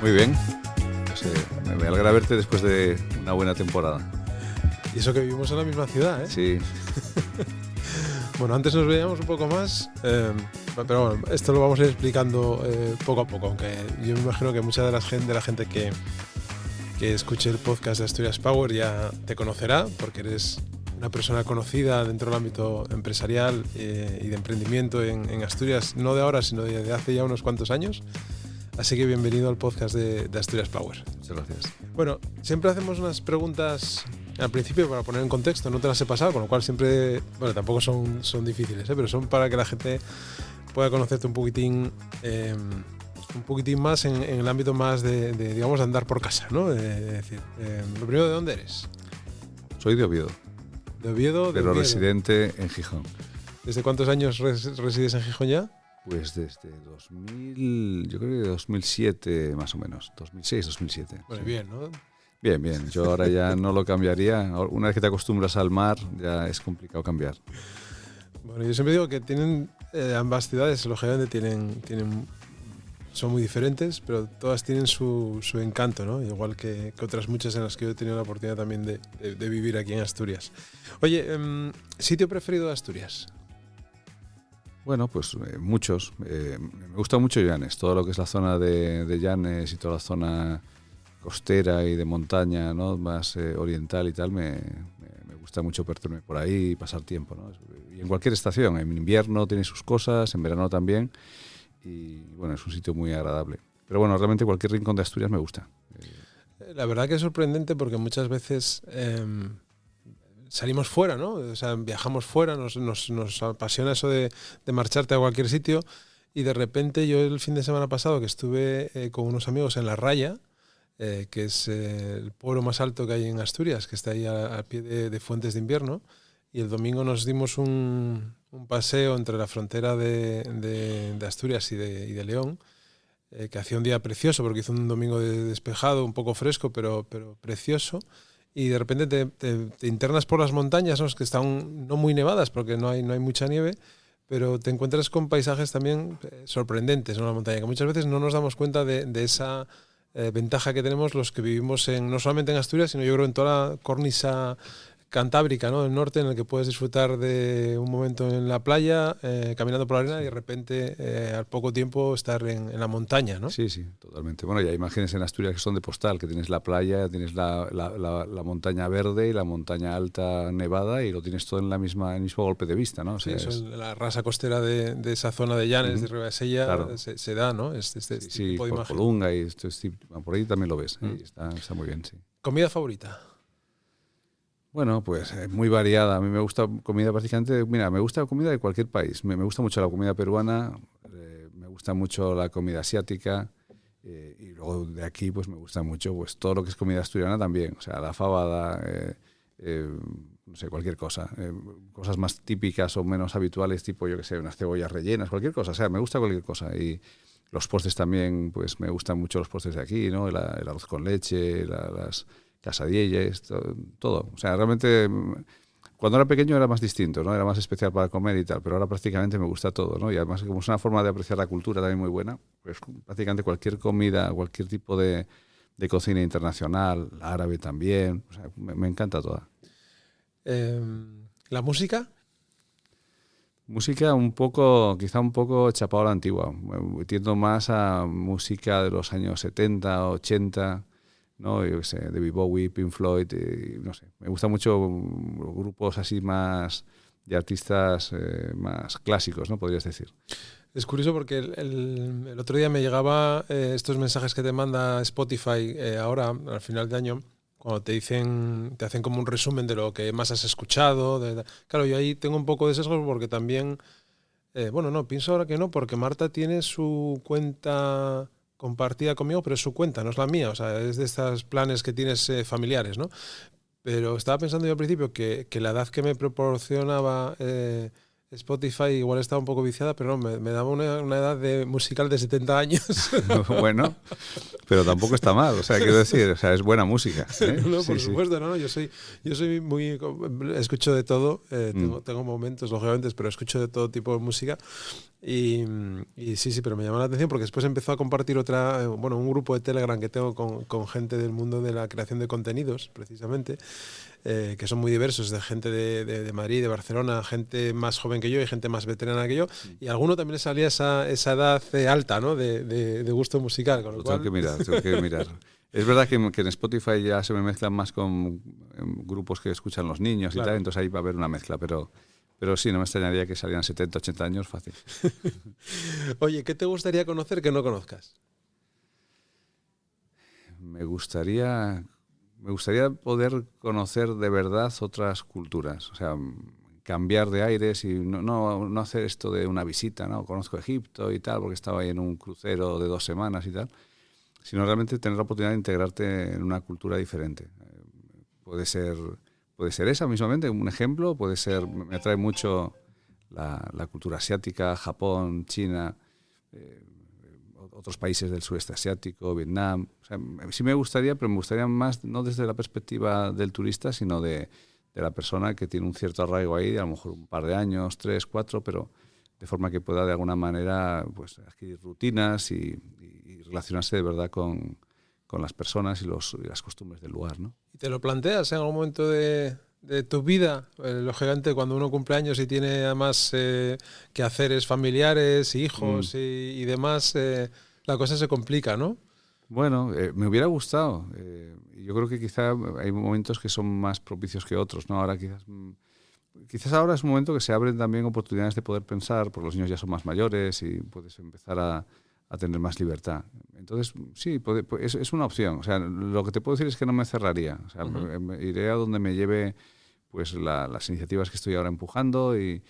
Muy bien. Pues, me alegra verte después de una buena temporada. Y eso que vivimos en la misma ciudad, ¿eh? Sí. Bueno, antes nos veíamos un poco más, pero bueno, esto lo vamos a ir explicando poco a poco, aunque yo me imagino que mucha de la gente que escuche el podcast de Asturias Power ya te conocerá, porque eres una persona conocida dentro del ámbito empresarial y de emprendimiento en Asturias, no de ahora, sino de hace ya unos cuantos años. Así que bienvenido al podcast de Asturias Power. Muchas gracias. Bueno, siempre hacemos unas preguntas al principio para poner en contexto, no te las he pasado, con lo cual siempre, bueno, tampoco son difíciles, pero son para que la gente pueda conocerte un poquitín más en el ámbito más de digamos, de andar por casa, ¿no? Es decir, lo primero, ¿de dónde eres? Soy de Oviedo. De Oviedo, pero residente en Gijón. ¿Desde cuántos años resides en Gijón ya? Pues desde 2000, yo creo que 2007 más o menos, 2006, 2007. Pues sí. Bien, ¿no? Bien. Yo ahora ya no lo cambiaría. Una vez que te acostumbras al mar, ya es complicado cambiar. Bueno, yo siempre digo que tienen ambas ciudades, lógicamente son muy diferentes, pero todas tienen su encanto, ¿no? Igual que otras muchas en las que yo he tenido la oportunidad también de vivir aquí en Asturias. Oye, ¿sitio preferido de Asturias? Bueno, pues muchos. Me gusta mucho Llanes, todo lo que es la zona de Llanes y toda la zona costera y de montaña, ¿no? Más oriental y tal, me gusta mucho perderme por ahí y pasar tiempo, ¿no? Y en cualquier estación, en invierno tiene sus cosas, en verano también, y bueno, es un sitio muy agradable. Pero bueno, realmente cualquier rincón de Asturias me gusta. La verdad que es sorprendente porque muchas veces salimos fuera, ¿no? O sea, viajamos fuera, nos apasiona eso de marcharte a cualquier sitio, y de repente yo el fin de semana pasado que estuve con unos amigos en La Raya, que es el pueblo más alto que hay en Asturias, que está ahí al pie de Fuentes de Invierno, y el domingo nos dimos un paseo entre la frontera de Asturias y de León, que hacía un día precioso porque hizo un domingo despejado, un poco fresco, pero precioso, y de repente te internas por las montañas, ¿no? Que están no muy nevadas porque no hay mucha nieve, pero te encuentras con paisajes también sorprendentes, ¿no? En la montaña, que muchas veces no nos damos cuenta de esa ventaja que tenemos los que vivimos no solamente en Asturias, sino yo creo en toda la cornisa cantábrica, ¿no? Del norte, en el que puedes disfrutar de un momento en la playa, caminando por la arena, y de repente al poco tiempo estar en la montaña, ¿no? Sí, totalmente. Bueno, y hay imágenes en Asturias que son de postal, que tienes la playa, tienes la montaña verde y la montaña alta nevada, y lo tienes todo en el mismo golpe de vista, ¿no? O sea, sí, la rasa costera de esa zona de Llanes, de Ribasella, claro. se da, ¿no? Este tipo de por imagen. Colunga y por ahí también lo ves. Y está muy bien, sí. ¿Comida favorita? Bueno, pues muy variada. A mí me gusta comida prácticamente... Mira, me gusta comida de cualquier país. Me gusta mucho la comida peruana, me gusta mucho la comida asiática, y luego de aquí pues me gusta mucho pues todo lo que es comida asturiana también. O sea, la fabada, no sé, cualquier cosa. Cosas más típicas o menos habituales, tipo, yo qué sé, unas cebollas rellenas, cualquier cosa. O sea, me gusta cualquier cosa. Y los postres también, pues me gustan mucho los postres de aquí, ¿no? El arroz con leche, las casadillas, todo. O sea, realmente cuando era pequeño era más distinto, ¿no? Era más especial para comer y tal, pero ahora prácticamente me gusta todo, ¿no? Y además, como es una forma de apreciar la cultura también muy buena, pues prácticamente cualquier comida, cualquier tipo de cocina internacional, árabe también, o sea, me encanta toda. ¿La música? Música quizá un poco chapado a la antigua. Tiendo más a música de los años 70, 80, ¿no? Yo qué sé, David Bowie, Pink Floyd, no sé. Me gustan mucho grupos así más de artistas más clásicos, ¿no? Podrías decir. Es curioso porque el otro día me llegaba estos mensajes que te manda Spotify ahora, al final de año, cuando te hacen como un resumen de lo que más has escuchado. Claro, yo ahí tengo un poco de sesgo porque también, pienso ahora que no, porque Marta tiene su cuenta compartida conmigo, pero es su cuenta, no es la mía, o sea, es de estos planes que tienes familiares, ¿no? Pero estaba pensando yo al principio que la edad que me proporcionaba Spotify igual estaba un poco viciada, pero no, me daba una edad musical de 70 años. Bueno, pero tampoco está mal, o sea, quiero decir, o sea, es buena música. No, Sí, por sí. supuesto, no, yo soy muy, escucho de todo, tengo momentos, lógicamente, pero escucho de todo tipo de música y sí, pero me llamó la atención porque después empezó a compartir un grupo de Telegram que tengo con gente del mundo de la creación de contenidos, precisamente, que son muy diversos, de gente de Madrid, de Barcelona, gente más joven que yo y gente más veterana que yo, y a alguno también le salía esa edad alta, ¿no? de gusto musical. Con lo cual... tengo que mirar. Es verdad que en Spotify ya se me mezclan más con grupos que escuchan los niños, claro, y tal, entonces ahí va a haber una mezcla, pero sí, no me extrañaría que salieran 70, 80 años fácil. Oye, ¿qué te gustaría conocer que no conozcas? Me gustaría poder conocer de verdad otras culturas, o sea, cambiar de aires y no hacer esto de una visita, ¿no? Conozco Egipto y tal, porque estaba ahí en un crucero de 2 semanas y tal, sino realmente tener la oportunidad de integrarte en una cultura diferente. Puede ser esa mismamente, un ejemplo, puede ser, me atrae mucho la cultura asiática, Japón, China, otros países del sureste asiático, Vietnam. O sea, sí me gustaría, pero me gustaría más no desde la perspectiva del turista, sino de la persona que tiene un cierto arraigo ahí, a lo mejor un par de años, 3, 4, pero de forma que pueda de alguna manera pues adquirir rutinas y relacionarse de verdad con las personas y las costumbres del lugar, ¿no? ¿Y te lo planteas en algún momento de tu vida? Lógicamente, cuando uno cumple años y tiene además quehaceres familiares, hijos y demás, la cosa se complica, ¿no? Bueno, me hubiera gustado. Yo creo que quizá hay momentos que son más propicios que otros, ¿no? Ahora quizás ahora es un momento que se abren también oportunidades de poder pensar, porque los niños ya son más mayores y puedes empezar a tener más libertad. Entonces, sí, es una opción. O sea, lo que te puedo decir es que no me cerraría. O sea, iré a donde me lleve pues las iniciativas que estoy ahora empujando y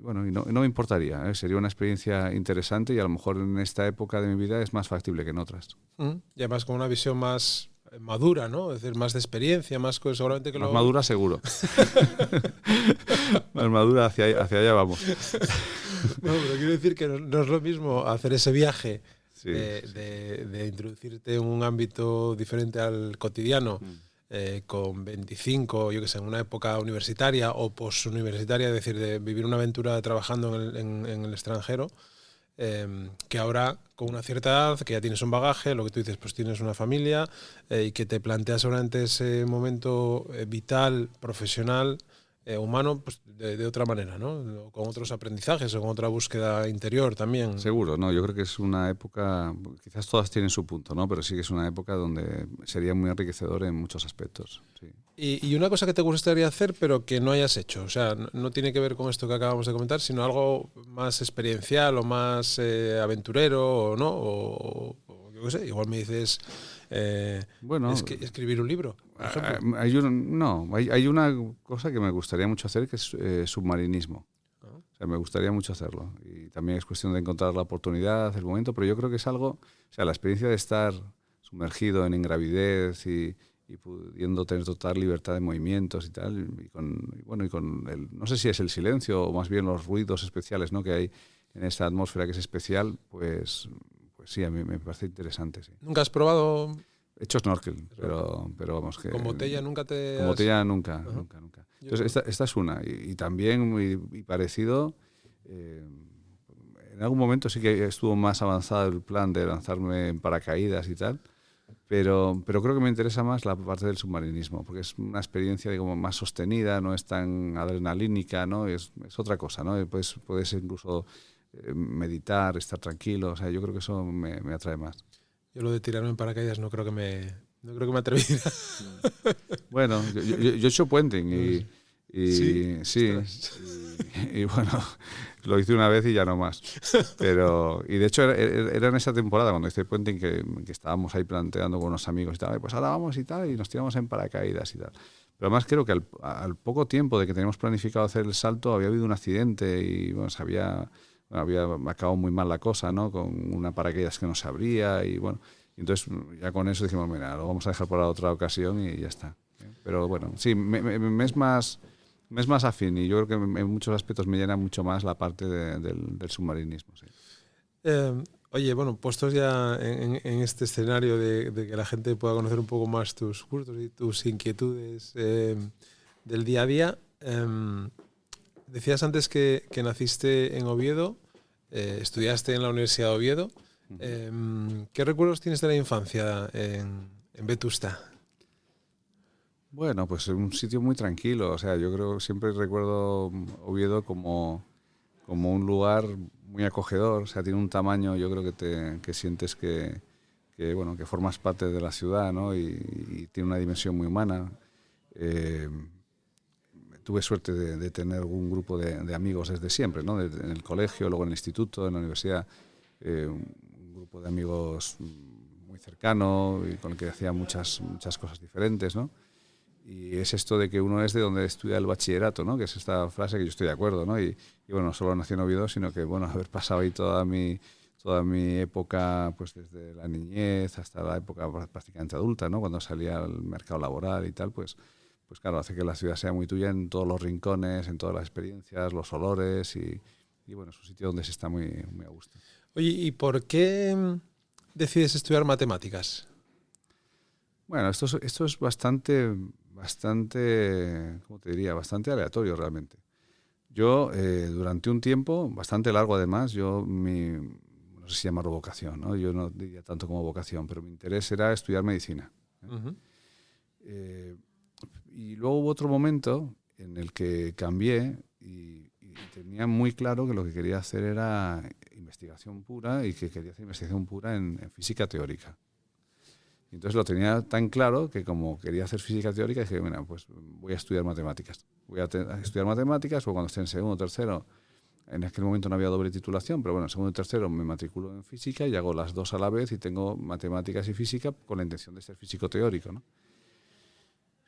bueno, no me importaría. Sería una experiencia interesante y a lo mejor en esta época de mi vida es más factible que en otras. Y además con una visión más madura, ¿no? Es decir, más de experiencia, más cosas, seguramente que más madura seguro. Más madura, hacia allá vamos. No, pero quiero decir que no es lo mismo hacer ese viaje sí. de introducirte en un ámbito diferente al cotidiano con 25, yo que sé, en una época universitaria o posuniversitaria, es decir, de vivir una aventura trabajando en el extranjero, que ahora con una cierta edad, que ya tienes un bagaje, lo que tú dices, pues tienes una familia y que te planteas durante ese momento vital, profesional, humano, pues de otra manera, ¿no? Con otros aprendizajes o con otra búsqueda interior también. Seguro, no, yo creo que es una época, quizás todas tienen su punto, ¿no? Pero sí que es una época donde sería muy enriquecedor en muchos aspectos. Sí. Y una cosa que te gustaría hacer, pero que no hayas hecho, o sea, no tiene que ver con esto que acabamos de comentar, sino algo más experiencial o más aventurero, o no, o yo qué sé, igual me dices... bueno, escribir un libro, por ejemplo. Hay una cosa que me gustaría mucho hacer, que es submarinismo. O sea, me gustaría mucho hacerlo. Y también es cuestión de encontrar la oportunidad, el momento, pero yo creo que es algo, o sea, la experiencia de estar sumergido en ingravidez y pudiendo tener total libertad de movimientos y tal, y con no sé si es el silencio o más bien los ruidos especiales, ¿no?, que hay en esta atmósfera que es especial, pues sí, a mí me parece interesante. Sí. ¿Nunca has probado? He hecho snorkel, pero vamos que... ¿Con botella nunca te...? Con botella nunca. Entonces, esta es una. Y también muy parecido, en algún momento sí que estuvo más avanzado el plan de lanzarme en paracaídas y tal, pero creo que me interesa más la parte del submarinismo, porque es una experiencia, digamos, más sostenida, no es tan adrenalínica, ¿no? Es otra cosa, ¿no? Puedes incluso meditar, estar tranquilo, o sea, yo creo que eso me atrae más. Yo lo de tirarme en paracaídas no creo que me atreviera. Bueno, yo he hecho puenting y bueno, lo hice una vez y ya no más. Y de hecho era en esa temporada cuando hice puenting que estábamos ahí planteando con unos amigos y tal, pues ahora vamos y tal, y nos tiramos en paracaídas y tal. Pero además creo que al poco tiempo de que teníamos planificado hacer el salto había habido un accidente y bueno, había acabado muy mal la cosa, ¿no? Con una paracaídas que no se abría y bueno, entonces ya con eso dijimos, mira, lo vamos a dejar para otra ocasión y ya está. Pero bueno, sí, me es más me es más afín y yo creo que en muchos aspectos me llena mucho más la parte del submarinismo. Sí. Oye, bueno, puestos ya en este escenario de que la gente pueda conocer un poco más tus gustos y tus inquietudes del día a día, decías antes que naciste en Oviedo, estudiaste en la Universidad de Oviedo. ¿Qué recuerdos tienes de la infancia en Vetusta? Bueno, pues es un sitio muy tranquilo. O sea, yo creo que siempre recuerdo Oviedo como un lugar muy acogedor. O sea, tiene un tamaño, yo creo que sientes bueno, que formas parte de la ciudad, ¿no? Y tiene una dimensión muy humana. Tuve suerte de tener un grupo de amigos desde siempre, ¿no? En el colegio, luego en el instituto, en la universidad, un grupo de amigos muy cercano y con el que hacía muchas cosas diferentes, ¿no? Y es esto de que uno es de donde estudia el bachillerato, ¿no? Que es esta frase que yo estoy de acuerdo, ¿no? Y bueno, no solo nací en Oviedo, sino que, bueno, haber pasado ahí toda mi época, pues desde la niñez hasta la época prácticamente adulta, ¿no? Cuando salía al mercado laboral y tal, pues claro, hace que la ciudad sea muy tuya en todos los rincones, en todas las experiencias, los olores y bueno, es un sitio donde se está muy, muy a gusto. Oye, ¿y por qué decides estudiar matemáticas? Bueno, esto es bastante, ¿cómo te diría? Bastante aleatorio realmente. Yo, durante un tiempo, bastante largo además, no sé si llamarlo vocación, ¿no? Yo no diría tanto como vocación, pero mi interés era estudiar medicina. Uh-huh. Y luego hubo otro momento en el que cambié y tenía muy claro que lo que quería hacer era investigación pura y que quería hacer investigación pura en física teórica. Y entonces lo tenía tan claro que como quería hacer física teórica dije, bueno, pues voy a estudiar matemáticas. Voy a estudiar matemáticas o cuando esté en segundo o tercero. En aquel momento no había doble titulación, pero bueno, en segundo y tercero me matriculo en física y hago las dos a la vez y tengo matemáticas y física con la intención de ser físico teórico, ¿no?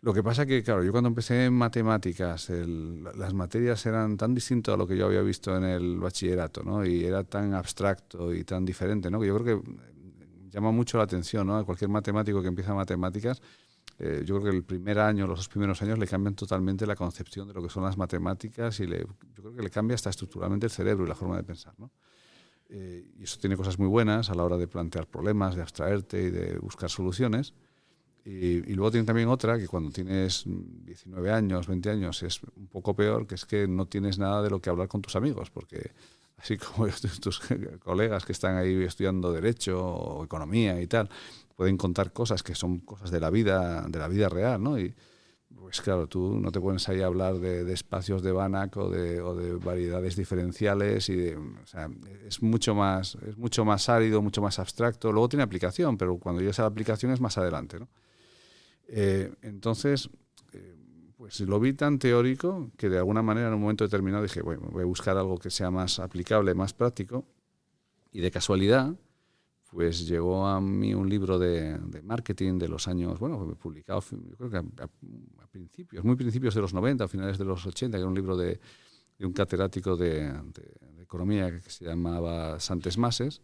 Lo que pasa que, claro, yo cuando empecé en matemáticas, las materias eran tan distintas a lo que yo había visto en el bachillerato, ¿no? Y era tan abstracto y tan diferente, ¿no? Que yo creo que llama mucho la atención, ¿no? A cualquier matemático que empieza matemáticas, yo creo que el primer año, los 2 primeros años, le cambian totalmente la concepción de lo que son las matemáticas y yo creo que le cambia hasta estructuralmente el cerebro y la forma de pensar, ¿no? Y eso tiene cosas muy buenas a la hora de plantear problemas, de abstraerte y de buscar soluciones. Y luego tiene también otra que cuando tienes 19 años, 20 años es un poco peor, que es que no tienes nada de lo que hablar con tus amigos, porque así como tus colegas que están ahí estudiando Derecho o Economía y tal, pueden contar cosas que son cosas de la vida real, ¿no? Y pues claro, tú no te pones ahí a hablar de espacios de Banach o de variedades diferenciales o sea, es mucho más árido, mucho más abstracto. Luego tiene aplicación, pero cuando llegas a la aplicación es más adelante, ¿no? Entonces, pues lo vi tan teórico que de alguna manera en un momento determinado dije, bueno, voy a buscar algo que sea más aplicable, más práctico, y de casualidad pues llegó a mí un libro de marketing de los años, bueno, publicado yo creo que a principios, muy principios de los 90, a finales de los 80, que era un libro de un catedrático de economía que se llamaba Santes Mases.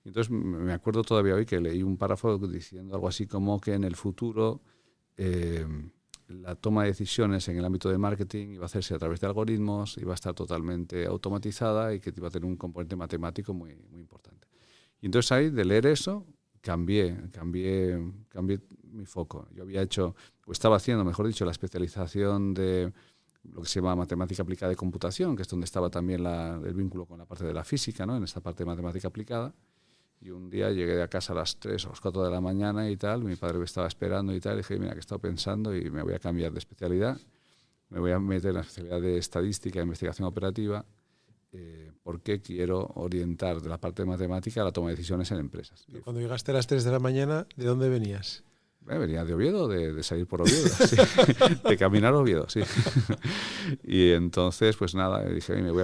Y entonces me acuerdo todavía hoy que leí un párrafo diciendo algo así como que en el futuro la toma de decisiones en el ámbito de marketing iba a hacerse a través de algoritmos, iba a estar totalmente automatizada y que iba a tener un componente matemático muy, muy importante. Y entonces ahí, de leer eso, cambié mi foco. Yo había hecho, o estaba haciendo, mejor dicho, la especialización de lo que se llama matemática aplicada de computación, que es donde estaba también el vínculo con la parte de la física, ¿no? En esta parte de matemática aplicada. Y un día llegué a casa a las 3 o las 4 de la mañana y tal, mi padre me estaba esperando y tal, y dije, mira, que he estado pensando y me voy a cambiar de especialidad, me voy a meter en la especialidad de estadística e investigación operativa, porque quiero orientar de la parte de matemática a la toma de decisiones en empresas. Cuando llegaste a las 3 de la mañana, ¿de dónde venías? Venía de Oviedo, de salir por Oviedo, sí. De caminar a Oviedo, sí. Y entonces, pues nada, dije, voy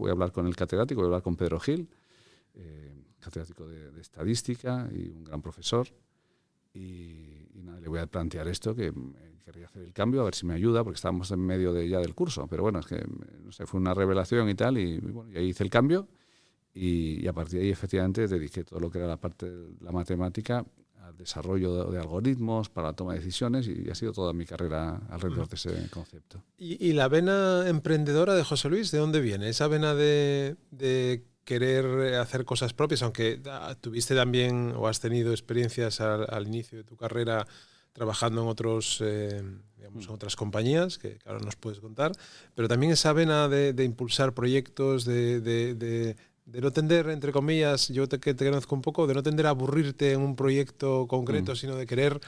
a hablar con el catedrático, voy a hablar con Pedro Gil, catedrático de estadística y un gran profesor, y nada, le voy a plantear esto, que querría hacer el cambio, a ver si me ayuda, porque estábamos en medio ya del curso, pero bueno, es que no sé, fue una revelación y tal, y bueno, y ahí hice el cambio, y a partir de ahí efectivamente dediqué todo lo que era la parte de la matemática al desarrollo de algoritmos, para la toma de decisiones, y ha sido toda mi carrera alrededor de ese concepto. ¿Y la vena emprendedora de José Luis, de dónde viene? Esa vena de querer hacer cosas propias, aunque tuviste también o has tenido experiencias al inicio de tu carrera trabajando en otros, digamos, en otras compañías, que ahora nos puedes contar, pero también esa vena de impulsar proyectos, de no tender, entre comillas, yo que te conozco un poco, de no tender a aburrirte en un proyecto concreto, sino de querer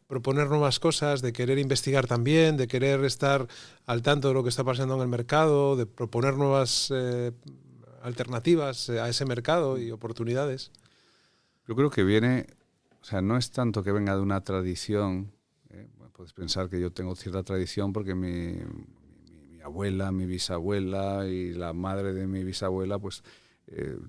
proponer nuevas cosas, de querer investigar también, de querer estar al tanto de lo que está pasando en el mercado, de proponer nuevas alternativas a ese mercado y oportunidades. Yo creo que viene, o sea, no es tanto que venga de una tradición. Bueno, puedes pensar que yo tengo cierta tradición porque mi abuela, mi bisabuela y la madre de mi bisabuela pues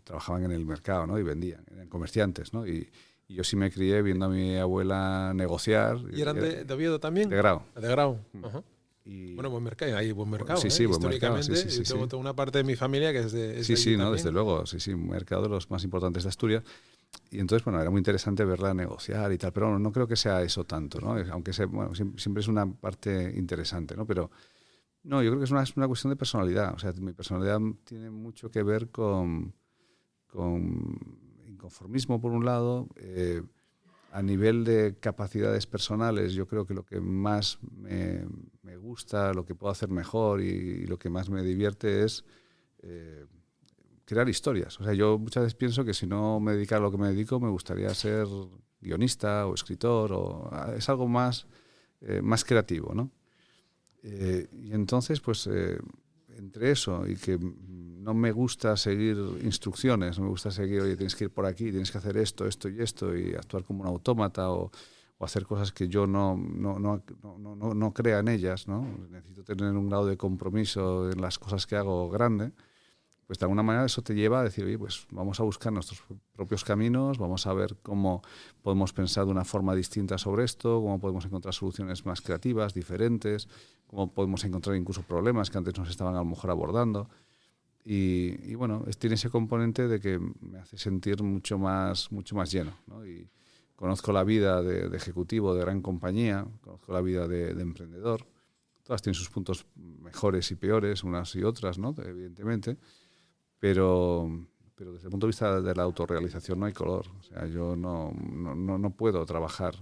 trabajaban en el mercado, ¿no? Y vendían, eran comerciantes, ¿no? Y yo sí me crié viendo a mi abuela negociar. ¿Y eran de Oviedo también? De Grau. De Grau. Ajá. Y bueno, buen mercado, hay buen mercado. Sí, sí, buen históricamente, mercado. Sí, yo tengo toda una parte de mi familia que es de sí, no, también. desde luego, sí, un mercado de los más importantes de Asturias. Y entonces, bueno, era muy interesante verla negociar y tal, pero no creo que sea eso tanto, ¿no? Aunque bueno, siempre es una parte interesante, ¿no? Pero no, yo creo que es una cuestión de personalidad. O sea, mi personalidad tiene mucho que ver con inconformismo, por un lado. A nivel de capacidades personales, yo creo que lo que más me gusta, lo que puedo hacer mejor y lo que más me divierte es crear historias. O sea, yo muchas veces pienso que si no me dedicara a lo que me dedico, me gustaría ser guionista o escritor, o es algo más creativo, ¿no? Y entonces, pues, entre eso y que no me gusta seguir instrucciones, no me gusta seguir, oye, tienes que ir por aquí, tienes que hacer esto, esto y esto, y actuar como un autómata o hacer cosas que yo no crea en ellas, ¿no? Necesito tener un grado de compromiso en las cosas que hago grande. Pues de alguna manera eso te lleva a decir, oye, pues vamos a buscar nuestros propios caminos, vamos a ver cómo podemos pensar de una forma distinta sobre esto, cómo podemos encontrar soluciones más creativas, diferentes, cómo podemos encontrar incluso problemas que antes nos estaban a lo mejor abordando. Y bueno, tiene ese componente de que me hace sentir mucho más lleno, ¿no? Y conozco la vida de ejecutivo de gran compañía, conozco la vida de emprendedor. Todas tienen sus puntos mejores y peores, unas y otras, ¿no? Evidentemente. Pero desde el punto de vista de la autorrealización no hay color. O sea, yo no puedo trabajar.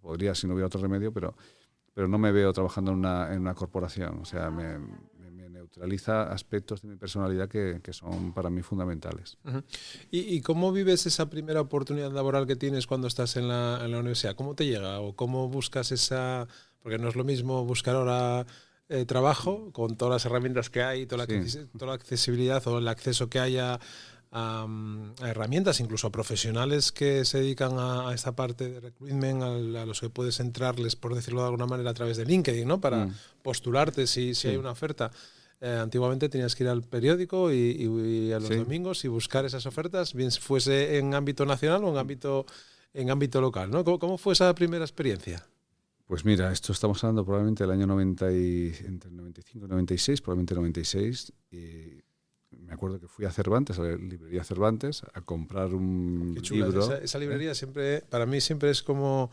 Podría si no hubiera otro remedio, pero no me veo trabajando en una corporación. O sea, me neutraliza aspectos de mi personalidad que son para mí fundamentales. Uh-huh. ¿Y cómo vives esa primera oportunidad laboral que tienes cuando estás en la universidad? ¿Cómo te llega? ¿O cómo buscas esa...? Porque no es lo mismo buscar ahora trabajo con todas las herramientas que hay, toda la accesibilidad o el acceso que haya a herramientas, incluso a profesionales que se dedican a esta parte de recruitment, a los que puedes entrarles, por decirlo de alguna manera, a través de LinkedIn, ¿no? Para postularte si hay una oferta. Antiguamente tenías que ir al periódico y a los domingos y buscar esas ofertas, bien fuese en ámbito nacional o en ámbito local, ¿no? ¿Cómo fue esa primera experiencia? Pues mira, esto estamos hablando probablemente del año entre el 95 y 96, probablemente 96. Y me acuerdo que fui a Cervantes, a la librería Cervantes, a comprar un libro. Esa librería siempre, para mí siempre es como...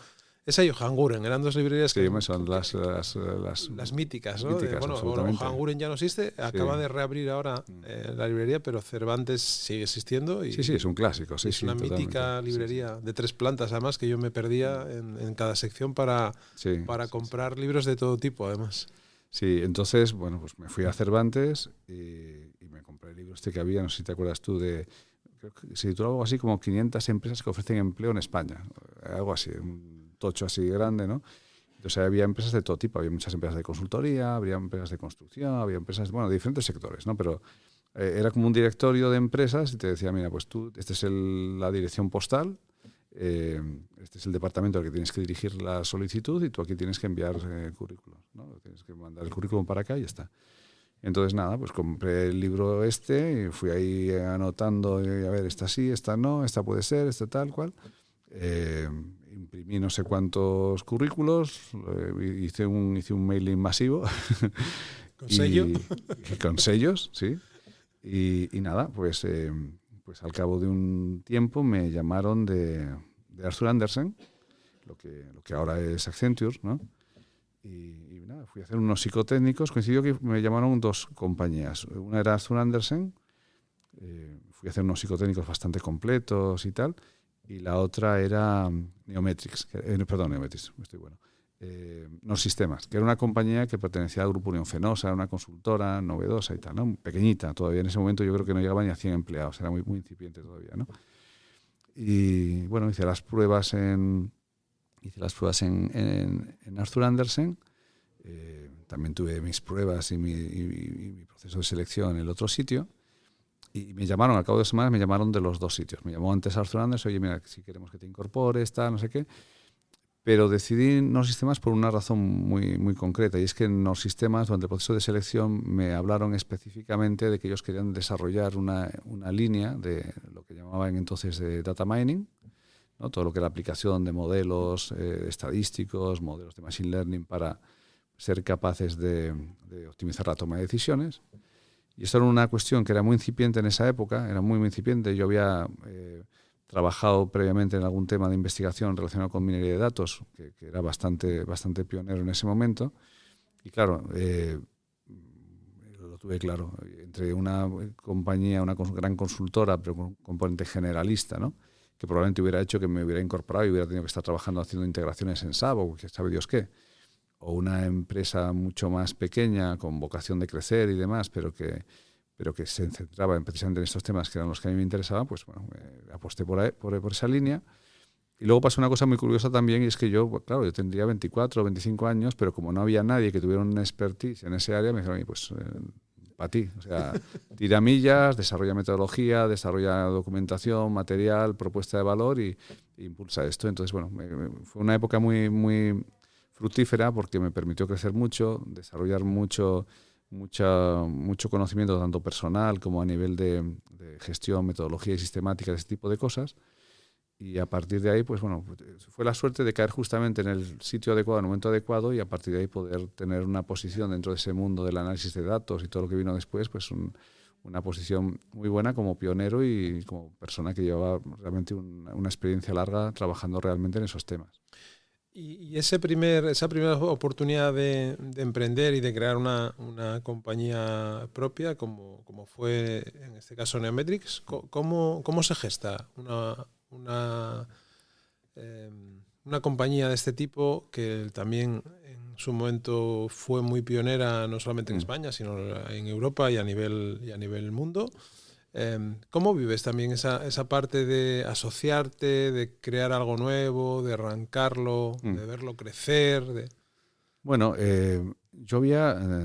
Esa y Ojanguren, eran dos librerías que son las míticas, ¿no? Míticas, Ojanguren ya no existe, acaba de reabrir ahora la librería, pero Cervantes sigue existiendo. Y sí, es un clásico. Es una mítica librería de 3 plantas, además, que yo me perdía en cada sección para comprar libros de todo tipo, además. Sí, entonces, bueno, pues me fui a Cervantes y me compré el libro este que había, no sé si te acuerdas tú, creo que se tituló algo así como 500 empresas que ofrecen empleo en España, algo así, un tocho así grande, ¿no? Entonces había empresas de todo tipo, había muchas empresas de consultoría, había empresas de construcción, había empresas, bueno, de diferentes sectores, ¿no? Pero era como un directorio de empresas y te decía, mira, pues tú, esta es la dirección postal, este es el departamento al que tienes que dirigir la solicitud y tú aquí tienes que enviar currículum, ¿no? Tienes que mandar el currículum para acá y ya está. Entonces nada, pues compré el libro y fui ahí anotando, a ver, esta sí, esta no, esta puede ser, esta tal cual. Imprimí no sé cuántos currículos, hice un mailing masivo. ¿Con sello? Con sellos, sí. Y nada, pues al cabo de un tiempo me llamaron de Arthur Andersen, lo que ahora es Accenture, ¿no? Y nada, fui a hacer unos psicotécnicos. Coincidió que me llamaron 2 compañías. Una era Arthur Andersen, fui a hacer unos psicotécnicos bastante completos y tal, y la otra era Neometrix, Neometrix, estoy bueno. No Sistemas, que era una compañía que pertenecía al grupo Unión Fenosa, una consultora novedosa y tal, ¿no? Pequeñita todavía. En ese momento yo creo que no llegaba ni a 100 empleados, era muy, muy incipiente todavía, ¿no? Y bueno, hice las pruebas en Arthur Andersen. También tuve mis pruebas y mi proceso de selección en el otro sitio. Y me llamaron, al cabo de semanas, me llamaron de los 2 sitios. Me llamó antes Arthur Andersen, oye, mira, si queremos que te incorpores, tal, no sé qué. Pero decidí No Sistemas por una razón muy, muy concreta, y es que en No Sistemas, durante el proceso de selección, me hablaron específicamente de que ellos querían desarrollar una línea de lo que llamaban entonces de data mining, ¿no? Todo lo que era la aplicación de modelos estadísticos, modelos de machine learning para ser capaces de optimizar la toma de decisiones. Y esto era una cuestión que era muy incipiente en esa época, era muy, muy incipiente. Yo había trabajado previamente en algún tema de investigación relacionado con minería de datos, que era bastante pionero en ese momento. Y claro, lo tuve claro, entre una compañía, una gran consultora, pero con un componente generalista, ¿no? Que probablemente hubiera hecho que me hubiera incorporado y hubiera tenido que estar trabajando haciendo integraciones en SAP o que sabe Dios qué. O una empresa mucho más pequeña, con vocación de crecer y demás, pero que se centraba precisamente en estos temas que eran los que a mí me interesaban, pues bueno, aposté por esa línea. Y luego pasó una cosa muy curiosa también, y es que yo tendría 24 o 25 años, pero como no había nadie que tuviera un expertise en ese área, me dijeron, pues para ti, o sea, tira millas, desarrolla metodología, desarrolla documentación, material, propuesta de valor y impulsa esto. Entonces, bueno, fue una época muy, muy fructífera porque me permitió crecer mucho, desarrollar mucho conocimiento tanto personal como a nivel de gestión, metodología y sistemática, ese tipo de cosas. Y a partir de ahí, pues bueno, fue la suerte de caer justamente en el sitio adecuado, en el momento adecuado, y a partir de ahí poder tener una posición dentro de ese mundo del análisis de datos y todo lo que vino después, pues una posición muy buena como pionero y como persona que llevaba realmente una experiencia larga trabajando realmente en esos temas. Y esa primera oportunidad de emprender y de crear una compañía propia, como fue en este caso Neometrix, ¿cómo se gesta una compañía de este tipo que también en su momento fue muy pionera no solamente en España, sino en Europa y a nivel mundo? ¿Cómo vives también esa parte de asociarte, de crear algo nuevo, de arrancarlo, de verlo crecer? Bueno, yo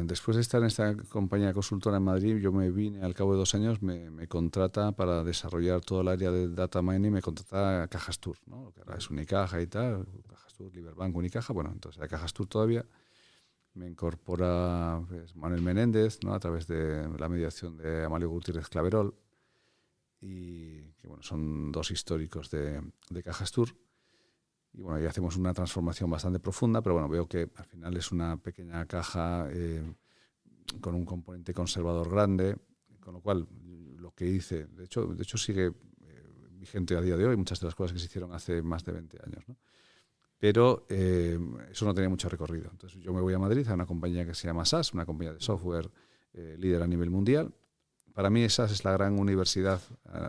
después de estar en esta compañía consultora en Madrid, yo me vine al cabo de 2 años, me contrata para desarrollar todo el área de data mining, me contrata a Cajastur, ¿no? Lo que ahora es Unicaja y tal, Cajastur, Liberbank, Unicaja, bueno, entonces a Cajastur todavía. Me incorpora pues, Manuel Menéndez, ¿no? A través de la mediación de Amalio Gutiérrez Claverol, y que bueno, son 2 históricos de Cajastur. Y bueno, ahí hacemos una transformación bastante profunda, pero bueno, veo que al final es una pequeña caja con un componente conservador grande, con lo cual lo que hice, de hecho sigue vigente a día de hoy, muchas de las cosas que se hicieron hace más de 20 años, ¿no? Pero eso no tenía mucho recorrido. Entonces yo me voy a Madrid a una compañía que se llama SAS, una compañía de software líder a nivel mundial. Para mí SAS es la gran universidad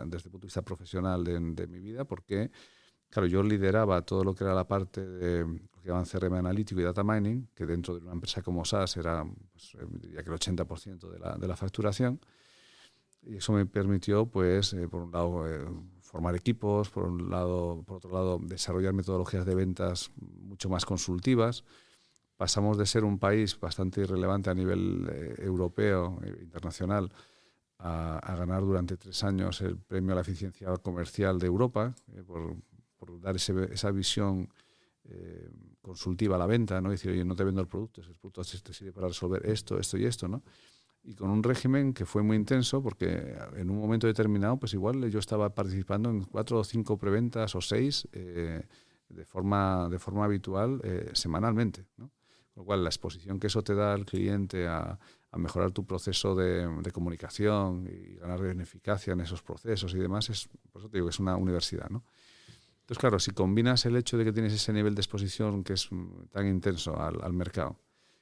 desde el punto de vista profesional de mi vida, porque claro, yo lideraba todo lo que era la parte de lo que llaman CRM analítico y data mining, que dentro de una empresa como SAS era, pues, diría que el 80% de la facturación. Y eso me permitió, pues, por un lado, formar equipos, por otro lado, desarrollar metodologías de ventas mucho más consultivas. Pasamos de ser un país bastante irrelevante a nivel europeo e internacional a ganar durante 3 años el premio a la eficiencia comercial de Europa por dar esa visión consultiva a la venta, ¿no? Decir, oye, no te vendo el producto te sirve para resolver esto y esto, ¿no? Y con un régimen que fue muy intenso, porque en un momento determinado, pues igual yo estaba participando en 4 o 5 preventas o 6 de forma habitual semanalmente, ¿no? Con lo cual, la exposición que eso te da al cliente a mejorar tu proceso de comunicación y ganar en eficacia en esos procesos y demás, por eso te digo que es una universidad, ¿no? Entonces, claro, si combinas el hecho de que tienes ese nivel de exposición que es tan intenso al mercado,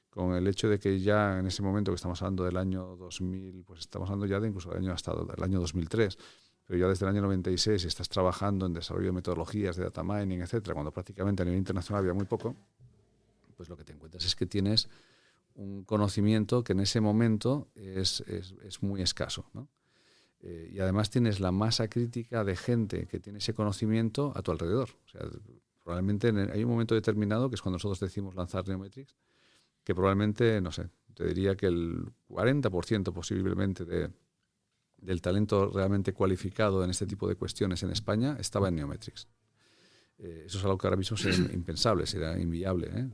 con el hecho de que ya en ese momento que estamos hablando del año 2000, pues estamos hablando ya de incluso del año hasta el año 2003, pero ya desde el año 96 estás trabajando en desarrollo de metodologías de data mining, etcétera, cuando prácticamente a nivel internacional había muy poco, pues lo que te encuentras es que tienes un conocimiento que en ese momento es muy escaso, ¿no? Y además tienes la masa crítica de gente que tiene ese conocimiento a tu alrededor. O sea, probablemente hay un momento determinado, que es cuando nosotros decimos lanzar Neometrix, que probablemente, no sé, te diría que el 40% posiblemente del talento realmente cualificado en este tipo de cuestiones en España estaba en Neometrix. Eso es algo que ahora mismo sería impensable, sería inviable, ¿eh?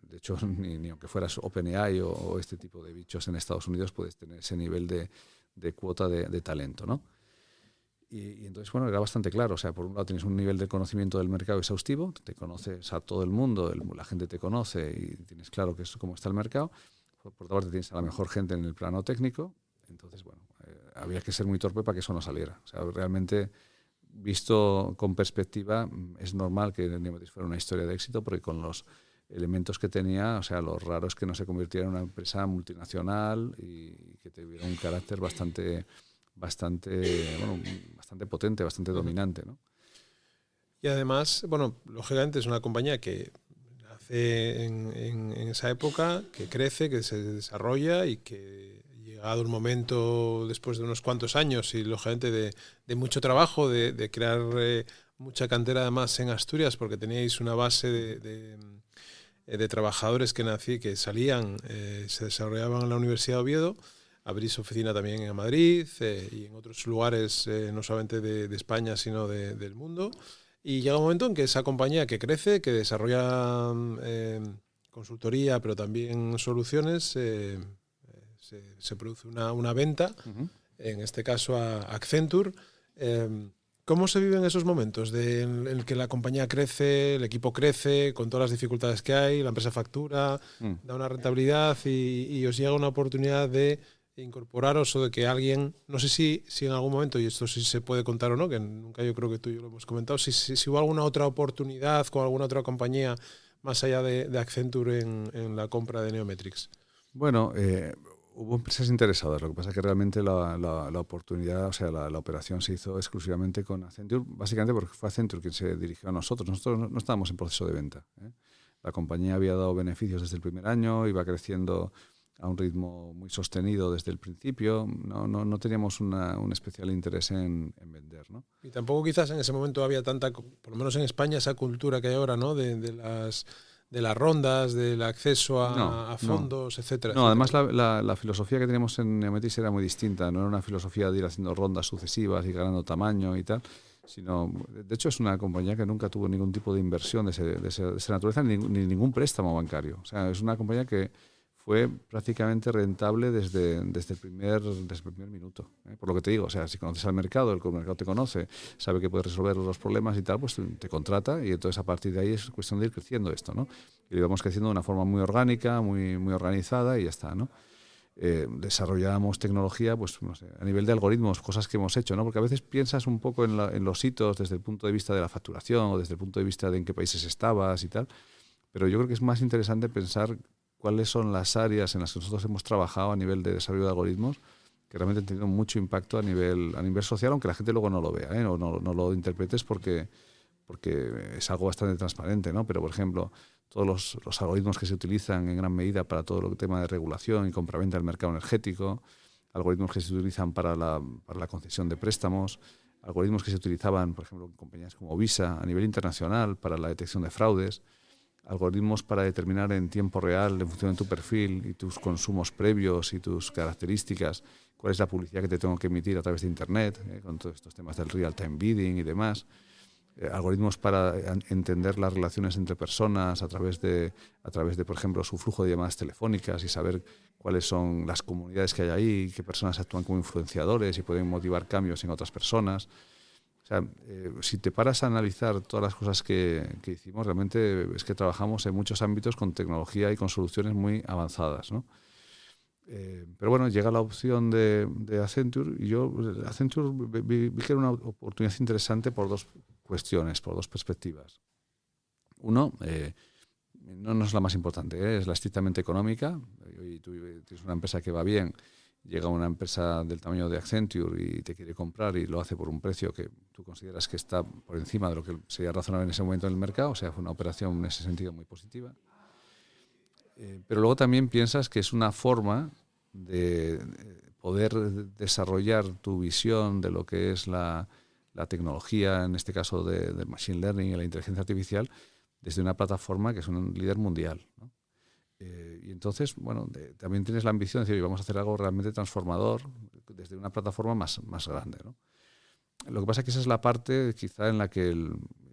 De hecho, ni aunque fueras OpenAI o este tipo de bichos en Estados Unidos puedes tener ese nivel de cuota de talento, ¿no? Y entonces, bueno, era bastante claro. O sea, por un lado tienes un nivel de conocimiento del mercado exhaustivo, te conoces a todo el mundo, la gente te conoce y tienes claro cómo está el mercado. Por otra parte tienes a la mejor gente en el plano técnico. Entonces, bueno, había que ser muy torpe para que eso no saliera. O sea, realmente, visto con perspectiva, es normal que Neometrix fuera una historia de éxito porque con los elementos que tenía, o sea, lo raro es que no se convirtiera en una empresa multinacional y que tuviera un carácter bastante potente, bastante dominante, ¿no? Y además, bueno, lógicamente es una compañía que nace en esa época, que crece, que se desarrolla y que llegado el momento, después de unos cuantos años y lógicamente de mucho trabajo, de crear mucha cantera además en Asturias, porque teníais una base de trabajadores que salían, se desarrollaban en la Universidad de Oviedo. Abrís oficina también en Madrid y en otros lugares, no solamente de España, sino del mundo. Y llega un momento en que esa compañía que crece, que desarrolla consultoría, pero también soluciones, se produce una venta, en este caso a Accenture. ¿Cómo se viven esos momentos en el que la compañía crece, el equipo crece, con todas las dificultades que hay, la empresa factura, da una rentabilidad y os llega una oportunidad de incorporaros o de que alguien, no sé si en algún momento, y esto sí se puede contar o no, que nunca yo creo que tú y yo lo hemos comentado, si hubo alguna otra oportunidad con alguna otra compañía más allá de Accenture en la compra de Neometrix? Bueno, hubo empresas interesadas, lo que pasa es que realmente la oportunidad, o sea, la operación se hizo exclusivamente con Accenture, básicamente porque fue Accenture quien se dirigió a nosotros. Nosotros no estábamos en proceso de venta, ¿eh? La compañía había dado beneficios desde el primer año, iba creciendo a un ritmo muy sostenido desde el principio. No teníamos un especial interés en vender, ¿no? Y tampoco quizás en ese momento había tanta, por lo menos en España, esa cultura que hay ahora, ¿no? De las rondas, del acceso a fondos, etcétera. No, etcétera. además la filosofía que teníamos en Neometrix era muy distinta. No era una filosofía de ir haciendo rondas sucesivas y ganando tamaño y tal, sino, de hecho, es una compañía que nunca tuvo ningún tipo de inversión de esa naturaleza ni ningún préstamo bancario. O sea, es una compañía que fue prácticamente rentable desde el primer minuto. Por lo que te digo, o sea, si conoces al mercado, el mercado te conoce, sabe que puedes resolver los problemas y tal, pues te contrata y entonces a partir de ahí es cuestión de ir creciendo esto, ¿no? Y lo íbamos creciendo de una forma muy orgánica, muy organizada y ya está, ¿no? Desarrollábamos tecnología, pues no sé, a nivel de algoritmos, cosas que hemos hecho, ¿no? Porque a veces piensas un poco en los hitos desde el punto de vista de la facturación o desde el punto de vista de en qué países estabas y tal, pero yo creo que es más interesante pensar cuáles son las áreas en las que nosotros hemos trabajado a nivel de desarrollo de algoritmos que realmente han tenido mucho impacto a nivel social, aunque la gente luego no lo vea, ¿eh? No lo interpretes porque es algo bastante transparente, ¿no? Pero, por ejemplo, todos los algoritmos que se utilizan en gran medida para todo el tema de regulación y compraventa del mercado energético, algoritmos que se utilizan para la concesión de préstamos, algoritmos que se utilizaban, por ejemplo, en compañías como Visa a nivel internacional para la detección de fraudes, algoritmos para determinar en tiempo real, en función de tu perfil y tus consumos previos y tus características, cuál es la publicidad que te tengo que emitir a través de Internet, con todos estos temas del real-time bidding y demás. Algoritmos para entender las relaciones entre personas a través de, por ejemplo, su flujo de llamadas telefónicas y saber cuáles son las comunidades que hay ahí, qué personas actúan como influenciadores y pueden motivar cambios en otras personas. O sea, si te paras a analizar todas las cosas que hicimos, realmente es que trabajamos en muchos ámbitos con tecnología y con soluciones muy avanzadas, ¿no? Pero bueno, llega la opción de Accenture y yo Accenture vi que era una oportunidad interesante por cuestiones, por dos perspectivas. Uno, no es la más importante, es la estrictamente económica. Y tú tienes una empresa que va bien, llega una empresa del tamaño de Accenture y te quiere comprar y lo hace por un precio que tú consideras que está por encima de lo que sería razonable en ese momento en el mercado, o sea, fue una operación en ese sentido muy positiva. Pero luego también piensas que es una forma de poder desarrollar tu visión de lo que es la tecnología, en este caso del machine learning y la inteligencia artificial, desde una plataforma que es un líder mundial, ¿no? Y entonces, bueno, también tienes la ambición de decir, vamos a hacer algo realmente transformador desde una plataforma más grande, ¿no? Lo que pasa es que esa es la parte quizá en la que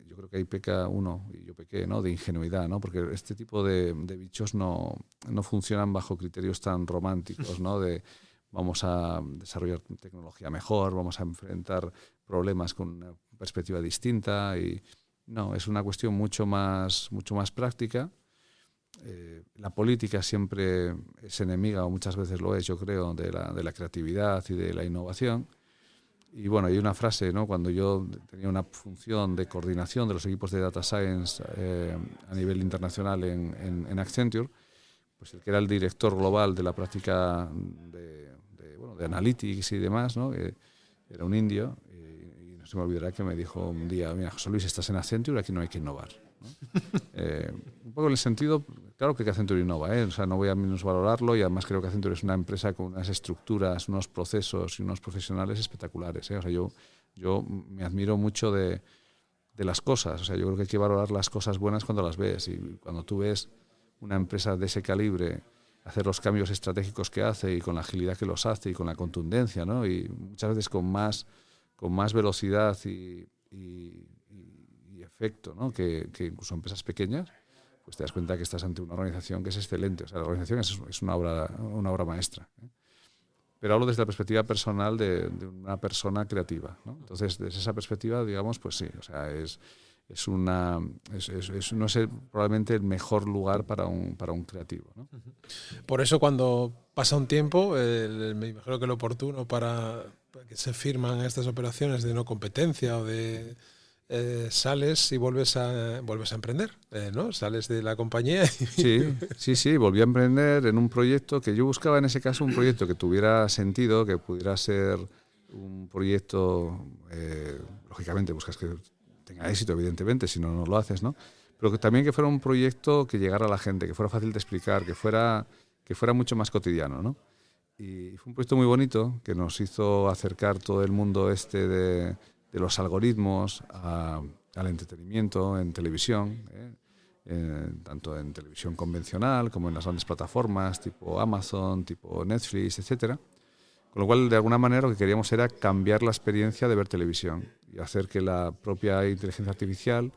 yo creo que ahí peca uno, y yo pequé, ¿no?, de ingenuidad, ¿no? Porque este tipo de bichos no funcionan bajo criterios tan románticos, ¿no? De vamos a desarrollar tecnología mejor, vamos a enfrentar problemas con una perspectiva distinta. Y no, es una cuestión mucho más práctica. La política siempre es enemiga, o muchas veces lo es, yo creo, de la creatividad y de la innovación. Y bueno, hay una frase, ¿no? Cuando yo tenía una función de coordinación de los equipos de Data Science a nivel internacional en Accenture, pues el que era el director global de la práctica de Analytics y demás, ¿no? Era un indio, y no se me olvidará que me dijo un día, mira, José Luis, estás en Accenture, aquí no hay que innovar, ¿no? Un poco en el sentido, claro que Accenture innova, o sea, no voy a minusvalorarlo, y además creo que Accenture es una empresa con unas estructuras, unos procesos y unos profesionales espectaculares, O sea, yo me admiro mucho de las cosas, o sea, yo creo que hay que valorar las cosas buenas cuando las ves, y cuando tú ves una empresa de ese calibre hacer los cambios estratégicos que hace y con la agilidad que los hace y con la contundencia, ¿no? Y muchas veces con más velocidad y efecto, ¿no? que incluso empresas pequeñas, pues te das cuenta que estás ante una organización que es excelente. O sea, la organización es una obra maestra, ¿eh? Pero hablo desde la perspectiva personal de una persona creativa, ¿no? Entonces, desde esa perspectiva, digamos, pues sí, o sea, no es probablemente el mejor lugar para un creativo, ¿no? Por eso, cuando pasa un tiempo, me imagino que lo oportuno para que se firman estas operaciones de no competencia o de sales y vuelves a emprender, ¿no? Sales de la compañía. Sí, volví a emprender en un proyecto que yo buscaba, en ese caso, un proyecto que tuviera sentido, que pudiera ser un proyecto, lógicamente buscas que tenga éxito, evidentemente, si no, no lo haces, ¿no? Pero que también que fuera un proyecto que llegara a la gente, que fuera fácil de explicar, que fuera mucho más cotidiano, ¿no? Y fue un proyecto muy bonito que nos hizo acercar todo el mundo de los algoritmos al entretenimiento en televisión, tanto en televisión convencional como en las grandes plataformas tipo Amazon, tipo Netflix, etcétera. Con lo cual, de alguna manera, lo que queríamos era cambiar la experiencia de ver televisión y hacer que la propia inteligencia artificial,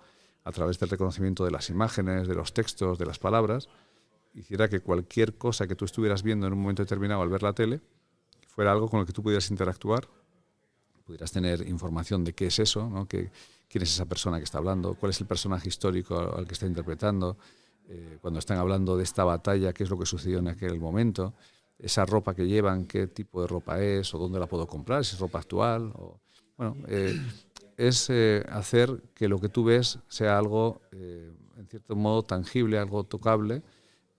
a través del reconocimiento de las imágenes, de los textos, de las palabras, hiciera que cualquier cosa que tú estuvieras viendo en un momento determinado al ver la tele fuera algo con lo que tú pudieras interactuar, pudieras tener información de qué es eso, ¿no? Quién es esa persona que está hablando, cuál es el personaje histórico al que está interpretando, cuando están hablando de esta batalla, qué es lo que sucedió en aquel momento, esa ropa que llevan, qué tipo de ropa es, o dónde la puedo comprar, si es ropa actual. Es hacer que lo que tú ves sea algo, en cierto modo, tangible, algo tocable,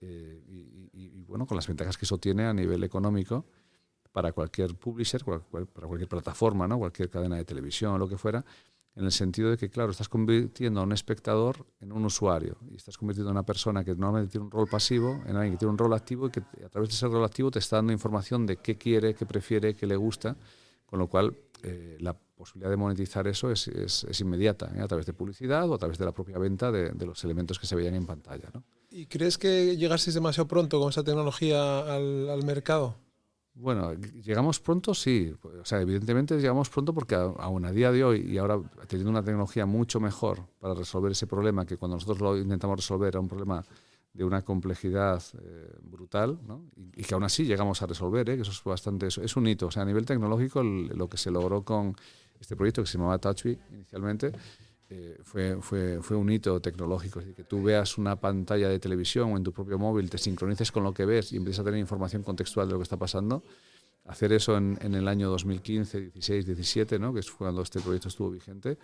y bueno, con las ventajas que eso tiene a nivel económico para cualquier publisher, para cualquier plataforma, ¿no? Cualquier cadena de televisión o lo que fuera, en el sentido de que, claro, estás convirtiendo a un espectador en un usuario y estás convirtiendo a una persona que normalmente tiene un rol pasivo en alguien que tiene un rol activo, y que a través de ese rol activo te está dando información de qué quiere, qué prefiere, qué le gusta, con lo cual la posibilidad de monetizar eso es inmediata, a través de publicidad o a través de la propia venta de los elementos que se veían en pantalla, ¿no? ¿Y crees que llegasteis demasiado pronto con esa tecnología al mercado? Bueno, llegamos pronto, sí. O sea, evidentemente llegamos pronto porque aún a día de hoy, y ahora teniendo una tecnología mucho mejor para resolver ese problema, que cuando nosotros lo intentamos resolver era un problema de una complejidad brutal, ¿no? Y que aún así llegamos a resolver, que eso es bastante, es un hito. O sea, a nivel tecnológico, lo que se logró con este proyecto que se llamaba TouchWe inicialmente, fue un hito tecnológico. Es decir, que tú veas una pantalla de televisión o en tu propio móvil, te sincronices con lo que ves y empieces a tener información contextual de lo que está pasando. Hacer eso en el año 2015, 16, 17, ¿no? Que es cuando este proyecto estuvo vigente,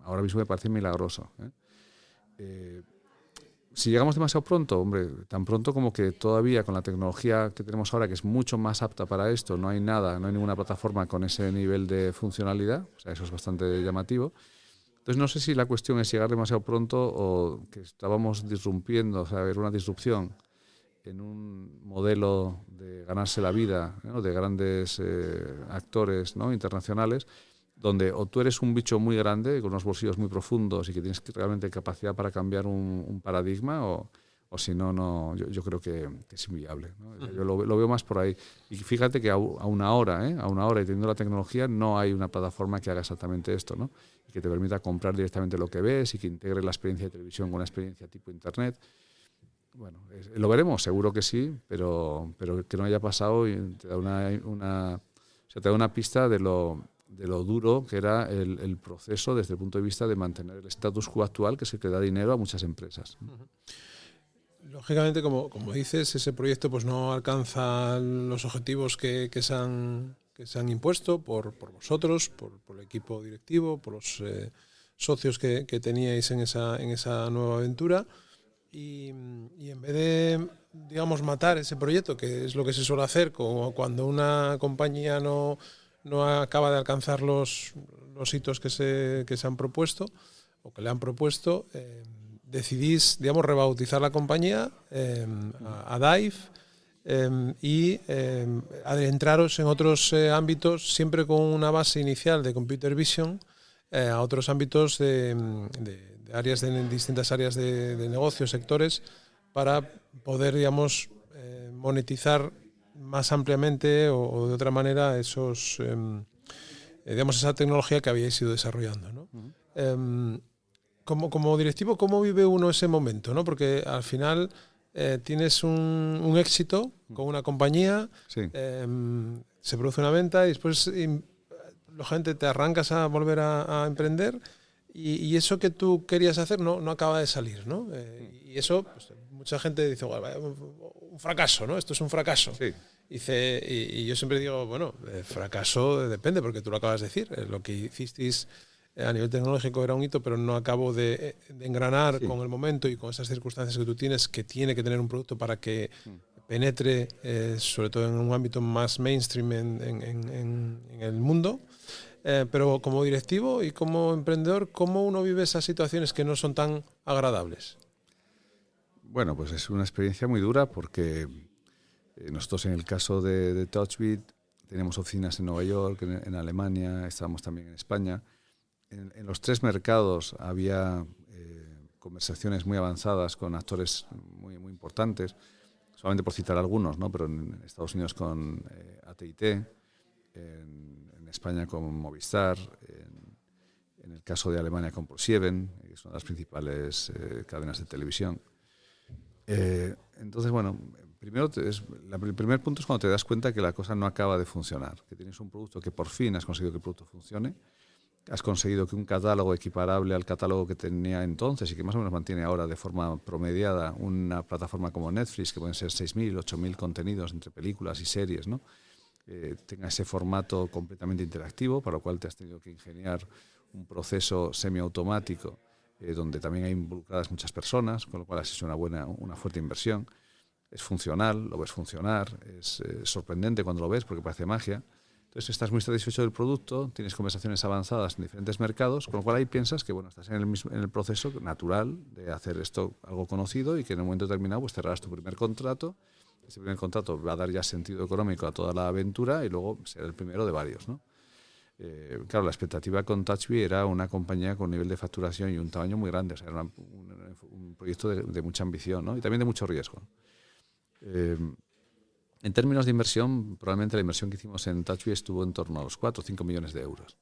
Ahora mismo me parece milagroso. Si llegamos demasiado pronto, hombre, tan pronto como que todavía con la tecnología que tenemos ahora, que es mucho más apta para esto, no hay ninguna plataforma con ese nivel de funcionalidad, o sea, eso es bastante llamativo. Entonces no sé si la cuestión es llegar demasiado pronto o que estábamos disrumpiendo, o sea, haber una disrupción en un modelo de ganarse la vida, ¿no?, de grandes actores, ¿no?, internacionales, donde o tú eres un bicho muy grande, con unos bolsillos muy profundos y que tienes realmente capacidad para cambiar un paradigma, o si no, yo creo que es inviable, ¿no? Yo lo veo más por ahí. Y fíjate que a una hora y teniendo la tecnología, no hay una plataforma que haga exactamente esto, ¿no? Y que te permita comprar directamente lo que ves y que integre la experiencia de televisión con una experiencia tipo Internet. Bueno, lo veremos, seguro que sí, pero que no haya pasado y te da te da una pista de lo duro que era el proceso desde el punto de vista de mantener el status quo actual, que es el que da dinero a muchas empresas. Lógicamente, como dices, ese proyecto pues no alcanza los objetivos que se han impuesto por vosotros, por el equipo directivo, por los socios que teníais en esa nueva aventura. Y en vez de, digamos, matar ese proyecto, que es lo que se suele hacer cuando una compañía no acaba de alcanzar los hitos que se han propuesto o que le han propuesto, decidís, digamos, rebautizar la compañía a Dive y adentraros en otros ámbitos, siempre con una base inicial de Computer Vision, a otros ámbitos de áreas distintas áreas de negocios, sectores, para poder, digamos, monetizar más ampliamente o de otra manera digamos, esa tecnología que habíais ido desarrollando, ¿no? Como directivo, ¿cómo vive uno ese momento, ¿no? Porque al final tienes un éxito con una compañía, Sí. se produce una venta y después lógicamente te arrancas a volver a emprender y eso que tú querías hacer no acaba de salir, ¿no? Y eso, pues, mucha gente dice, bueno, un fracaso, ¿no? Esto es un fracaso. Sí. Y yo siempre digo, bueno, fracaso depende, porque tú lo acabas de decir. Lo que hicisteis a nivel tecnológico era un hito, pero no acabo de engranar con el momento y con esas circunstancias que tú tienes, que tiene que tener un producto para que penetre, sobre todo en un ámbito más mainstream en el mundo. Pero como directivo y como emprendedor, ¿cómo uno vive esas situaciones que no son tan agradables? Bueno, pues es una experiencia muy dura porque nosotros en el caso de TouchBit tenemos oficinas en Nueva York, en Alemania, estábamos también en España. En los tres mercados había conversaciones muy avanzadas con actores muy, muy importantes, solamente por citar algunos, ¿no? Pero en Estados Unidos con AT&T, en España con Movistar, en el caso de Alemania con ProSieben, que es una de las principales cadenas de televisión. Entonces, bueno, el primer punto es cuando te das cuenta que la cosa no acaba de funcionar, que tienes un producto que por fin has conseguido que el producto funcione, has conseguido que un catálogo equiparable al catálogo que tenía entonces y que más o menos mantiene ahora de forma promediada una plataforma como Netflix, que pueden ser 6.000, 8.000 contenidos entre películas y series, ¿no? Tenga ese formato completamente interactivo, para lo cual te has tenido que ingeniar un proceso semiautomático donde también hay involucradas muchas personas, con lo cual has hecho una fuerte inversión. Es funcional, lo ves funcionar, es sorprendente cuando lo ves porque parece magia. Entonces estás muy satisfecho del producto, tienes conversaciones avanzadas en diferentes mercados, con lo cual ahí piensas que bueno, estás en el proceso natural de hacer esto algo conocido y que en un momento determinado pues cerrarás tu primer contrato. Ese primer contrato va a dar ya sentido económico a toda la aventura y luego será el primero de varios, ¿no? Claro, la expectativa con TouchBit era una compañía con un nivel de facturación y un tamaño muy grande, o sea, era un proyecto de mucha ambición, ¿no? Y también de mucho riesgo. En términos de inversión, probablemente la inversión que hicimos en TouchBit estuvo en torno a los 4 o 5 millones de euros.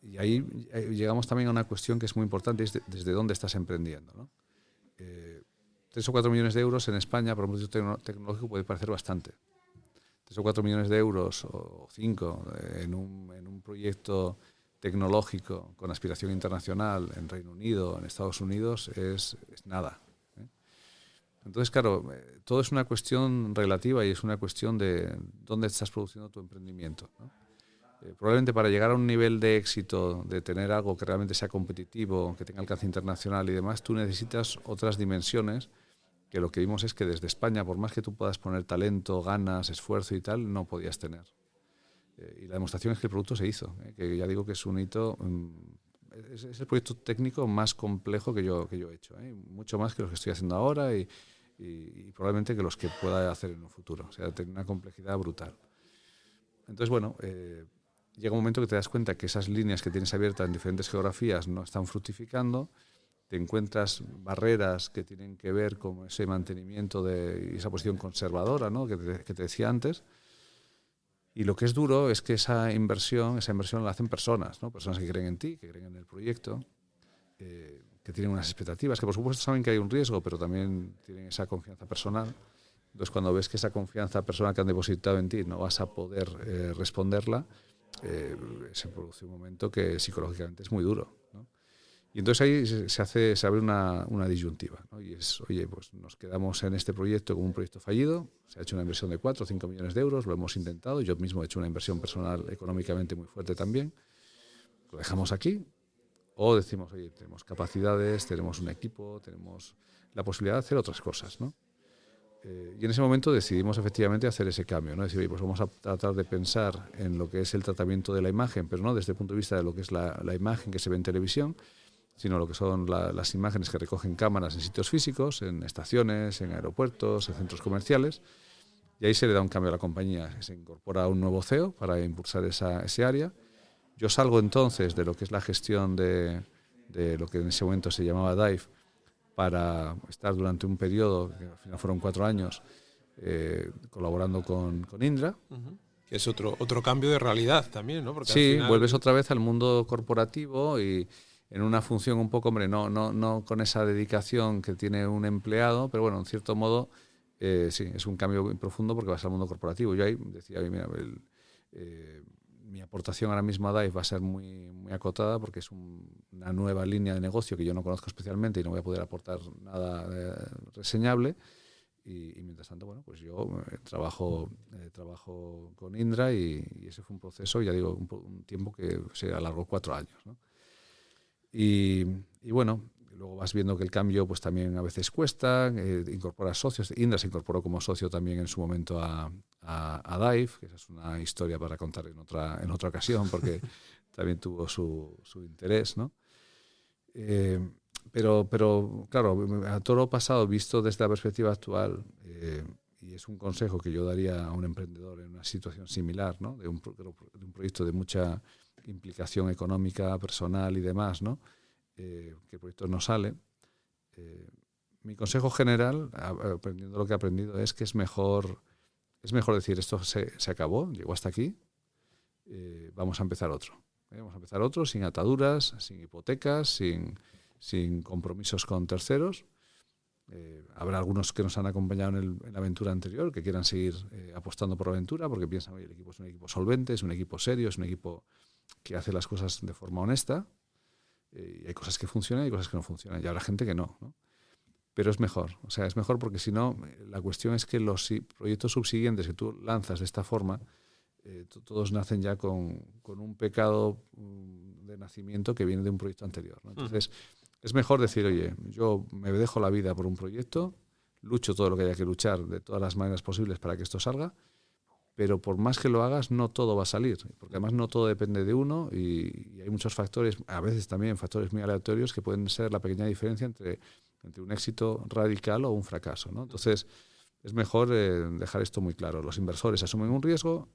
Y ahí llegamos también a una cuestión que es muy importante, es desde dónde estás emprendiendo, ¿no? 3 o 4 millones de euros en España para un proyecto tecnológico puede parecer bastante. 3 o 4 millones de euros o 5 en un proyecto tecnológico con aspiración internacional en Reino Unido, en Estados Unidos, es nada. Entonces, claro, todo es una cuestión relativa y es una cuestión de dónde estás produciendo tu emprendimiento, ¿no? Probablemente para llegar a un nivel de éxito, de tener algo que realmente sea competitivo, que tenga alcance internacional y demás, tú necesitas otras dimensiones, que lo que vimos es que desde España, por más que tú puedas poner talento, ganas, esfuerzo y tal, no podías tener. Y la demostración es que el producto se hizo, que ya digo que es un hito, es el proyecto técnico más complejo que yo he hecho, mucho más que los que estoy haciendo ahora y probablemente que los que pueda hacer en un futuro. O sea, tiene una complejidad brutal. Entonces, bueno, llega un momento que te das cuenta que esas líneas que tienes abiertas en diferentes geografías no están fructificando, te encuentras barreras que tienen que ver con ese mantenimiento de esa posición conservadora, ¿no? que te decía antes. Y lo que es duro es que esa inversión la hacen personas, ¿no? Personas que creen en ti, que creen en el proyecto, que tienen unas expectativas, que por supuesto saben que hay un riesgo, pero también tienen esa confianza personal. Entonces, cuando ves que esa confianza personal que han depositado en ti no vas a poder responderla, se produce un momento que psicológicamente es muy duro, ¿no? Y entonces ahí se abre una disyuntiva, ¿no? Y es, oye, pues nos quedamos en este proyecto como un proyecto fallido, se ha hecho una inversión de 4 o 5 millones de euros, lo hemos intentado, yo mismo he hecho una inversión personal económicamente muy fuerte también, lo dejamos aquí, o decimos, oye, tenemos capacidades, tenemos un equipo, tenemos la posibilidad de hacer otras cosas, ¿no? Y en ese momento decidimos efectivamente hacer ese cambio, ¿no? Decir, oye, pues vamos a tratar de pensar en lo que es el tratamiento de la imagen, pero no desde el punto de vista de lo que es la imagen que se ve en televisión, sino lo que son las imágenes que recogen cámaras en sitios físicos, en estaciones, en aeropuertos, en centros comerciales. Y ahí se le da un cambio a la compañía. Se incorpora un nuevo CEO para impulsar ese área. Yo salgo entonces de lo que es la gestión de lo que en ese momento se llamaba Dive, para estar durante un periodo, que al final fueron 4 años, colaborando con Indra. Uh-huh. Que es otro cambio de realidad también, ¿no? Porque sí, al final... vuelves otra vez al mundo corporativo y en una función un poco, hombre, no con esa dedicación que tiene un empleado, pero bueno, en cierto modo, sí, es un cambio muy profundo porque vas al mundo corporativo. Yo ahí decía, mira, mi aportación ahora mismo a Dive va a ser muy, muy acotada porque es una nueva línea de negocio que yo no conozco especialmente y no voy a poder aportar nada reseñable. Y mientras tanto, bueno, pues yo trabajo con Indra y ese fue un proceso, ya digo, un tiempo que se alargó 4 años, ¿no? Y bueno, luego vas viendo que el cambio pues también a veces cuesta, incorporas socios. Indra se incorporó como socio también en su momento a Dive, que esa es una historia para contar en otra ocasión, porque también tuvo su interés, ¿no? Pero claro, a todo lo pasado visto desde la perspectiva actual, y es un consejo que yo daría a un emprendedor en una situación similar, ¿no? de un proyecto de mucha implicación económica, personal y demás, ¿no? Que el proyecto no sale. Mi consejo general, aprendiendo lo que he aprendido, es que es mejor decir, esto se acabó, llegó hasta aquí, vamos a empezar otro. Vamos a empezar otro sin ataduras, sin hipotecas, sin compromisos con terceros. Habrá algunos que nos han acompañado en la aventura anterior, que quieran seguir apostando por la aventura, porque piensan, oye, el equipo es un equipo solvente, es un equipo serio, es un equipo que hace las cosas de forma honesta, y hay cosas que funcionan y cosas que no funcionan, y habrá gente que no. Pero es mejor, o sea, es mejor porque si no, la cuestión es que los proyectos subsiguientes que tú lanzas de esta forma, todos nacen ya con un pecado de nacimiento que viene de un proyecto anterior, ¿no? Entonces, es mejor decir, oye, yo me dejo la vida por un proyecto, lucho todo lo que haya que luchar de todas las maneras posibles para que esto salga, pero por más que lo hagas, no todo va a salir, porque además no todo depende de uno y hay muchos factores, a veces también factores muy aleatorios que pueden ser la pequeña diferencia entre un éxito radical o un fracaso, ¿no? Entonces, es mejor dejar esto muy claro. Los inversores asumen un riesgo,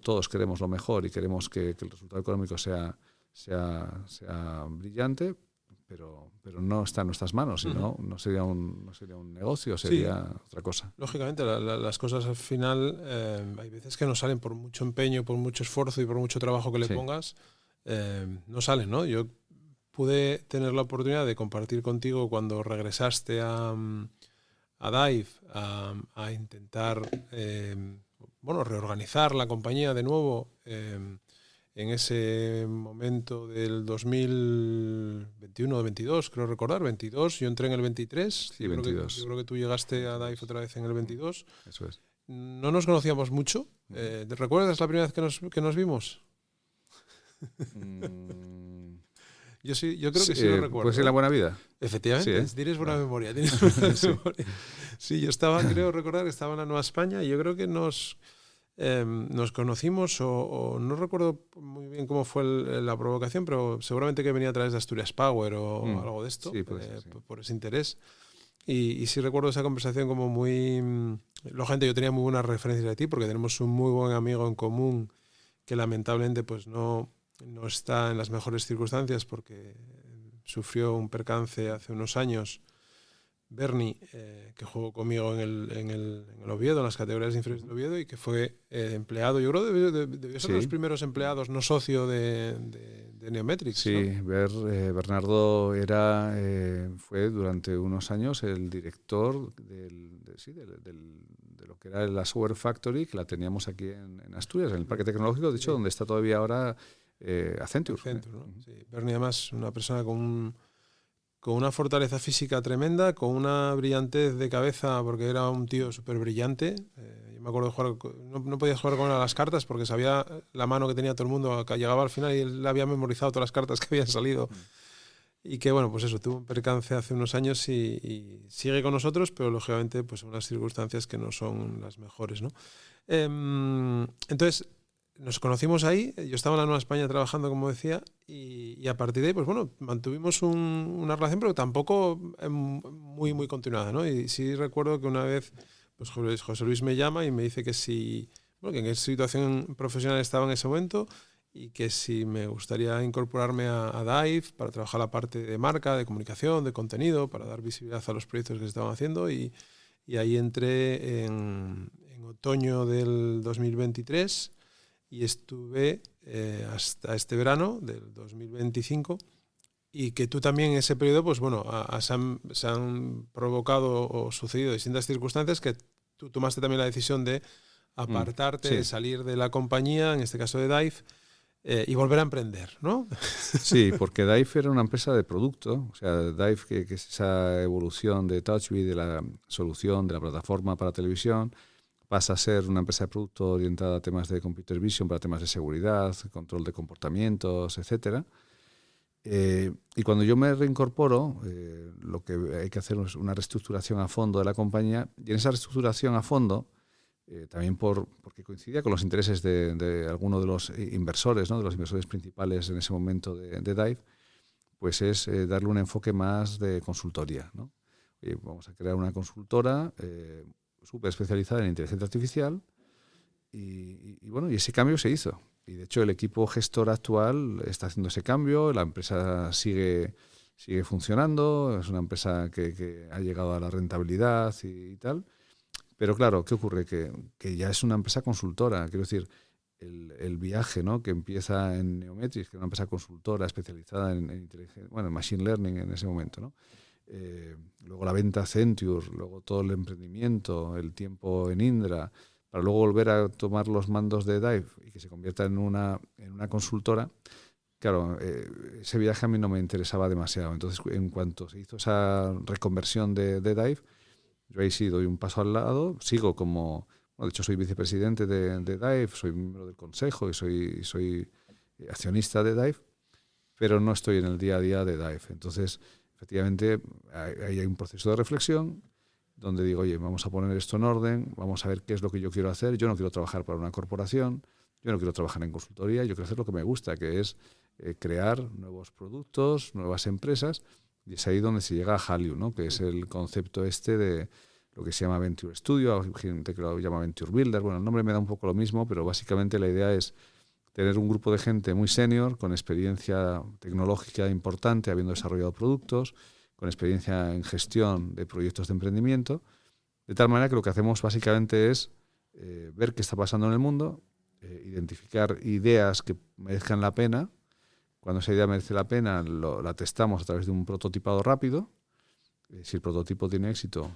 todos queremos lo mejor y queremos que el resultado económico sea brillante, pero no está en nuestras manos, sino no sería un negocio, sería otra cosa. Lógicamente, las cosas al final, hay veces que no salen por mucho empeño, por mucho esfuerzo y por mucho trabajo que le pongas, no salen, ¿no? Yo pude tener la oportunidad de compartir contigo cuando regresaste a Dive, a intentar reorganizar la compañía de nuevo, en ese momento del 2021 o 22, creo recordar, 22, yo entré en el 23. Sí, 22. Yo creo que tú llegaste a Dive otra vez en el 22. Eso es. No nos conocíamos mucho. ¿Recuerdas la primera vez que nos vimos? Yo creo que sí lo recuerdo. Pues en La Buena Vida. Efectivamente, Sí, tienes buena memoria. Tienes buena Sí. memoria. Sí, yo creo recordar que estaba en la Nueva España y yo creo que nos conocimos o no recuerdo muy bien cómo fue la provocación, pero seguramente que venía a través de Asturias Power o algo de esto, Sí, puede ser, sí. por ese interés. Y sí recuerdo esa conversación como muy... Lógicamente yo tenía muy buenas referencias de ti porque tenemos un muy buen amigo en común que lamentablemente pues no está en las mejores circunstancias porque sufrió un percance hace unos años. Bernie, que jugó conmigo en el Oviedo, en las categorías inferiores del Oviedo, y que fue empleado, yo creo que debió ser de los primeros empleados no socio de Neometrix, Sí, ¿no? Bernardo fue durante unos años el director de lo que era la Software Factory, que la teníamos aquí en Asturias, en el Parque Tecnológico, de hecho, donde está todavía ahora Accenture. ¿No? Sí. Bernie, además, una persona con una fortaleza física tremenda, con una brillantez de cabeza, porque era un tío súper brillante. Yo me acuerdo de jugar, no podía jugar con él a las cartas porque sabía la mano que tenía todo el mundo, que llegaba al final y él había memorizado todas las cartas que habían salido. Y que, bueno, pues eso, tuvo un percance hace unos años y sigue con nosotros, pero lógicamente, pues en unas circunstancias que no son las mejores, ¿no? Entonces, nos conocimos ahí, yo estaba en la Nueva España trabajando, como decía, y a partir de ahí, pues bueno, mantuvimos una relación, pero tampoco muy, muy continuada, ¿no? Y sí recuerdo que una vez, pues José Luis me llama y me dice que que en qué situación profesional estaba en ese momento y que si me gustaría incorporarme a Dive para trabajar la parte de marca, de comunicación, de contenido, para dar visibilidad a los proyectos que se estaban haciendo y ahí entré en otoño del 2023 y estuve hasta este verano del 2025 y que tú también en ese periodo, pues bueno, se han provocado o sucedido distintas circunstancias que tú tomaste también la decisión de apartarte, de salir de la compañía, en este caso de Dive, y volver a emprender, ¿no? Sí, porque Dive era una empresa de producto, o sea, Dive, que es esa evolución de TouchBit, de la solución de la plataforma para televisión, pasa a ser una empresa de producto orientada a temas de computer vision, para temas de seguridad, control de comportamientos, etcétera. Y cuando yo me reincorporo, lo que hay que hacer es una reestructuración a fondo de la compañía, y en esa reestructuración a fondo, también porque coincidía con los intereses de alguno de los inversores, ¿no? De los inversores principales en ese momento de Dive, pues es darle un enfoque más de consultoría, ¿no? Vamos a crear una consultora súper especializada en inteligencia artificial y bueno, y ese cambio se hizo. Y de hecho el equipo gestor actual está haciendo ese cambio, la empresa sigue funcionando, es una empresa que ha llegado a la rentabilidad y tal. Pero claro, ¿qué ocurre? Que ya es una empresa consultora. Quiero decir, el viaje, ¿no?, que empieza en Neometrix, que es una empresa consultora especializada en Machine Learning en ese momento, ¿no? Luego la venta a Accenture, luego todo el emprendimiento, el tiempo en Indra, para luego volver a tomar los mandos de Dive y que se convierta en una consultora. Claro, ese viaje a mí no me interesaba demasiado. Entonces, en cuanto se hizo esa reconversión de Dive, yo ahí sí doy un paso al lado, sigo como, bueno, de hecho soy vicepresidente de Dive, soy miembro del consejo y soy accionista de Dive, pero no estoy en el día a día de Dive. Entonces, efectivamente, ahí hay un proceso de reflexión donde digo, oye, vamos a poner esto en orden, vamos a ver qué es lo que yo quiero hacer. Yo no quiero trabajar para una corporación, yo no quiero trabajar en consultoría, yo quiero hacer lo que me gusta, que es crear nuevos productos, nuevas empresas. Y es ahí donde se llega a Hallyu, ¿no?, que es el concepto de lo que se llama Venture Studio, hay gente que lo llama Venture Builder. Bueno, el nombre me da un poco lo mismo, pero básicamente la idea es tener un grupo de gente muy senior, con experiencia tecnológica importante, habiendo desarrollado productos, con experiencia en gestión de proyectos de emprendimiento, de tal manera que lo que hacemos básicamente es ver qué está pasando en el mundo, identificar ideas que merezcan la pena. Cuando esa idea merece la pena, la testamos a través de un prototipado rápido. Si el prototipo tiene éxito,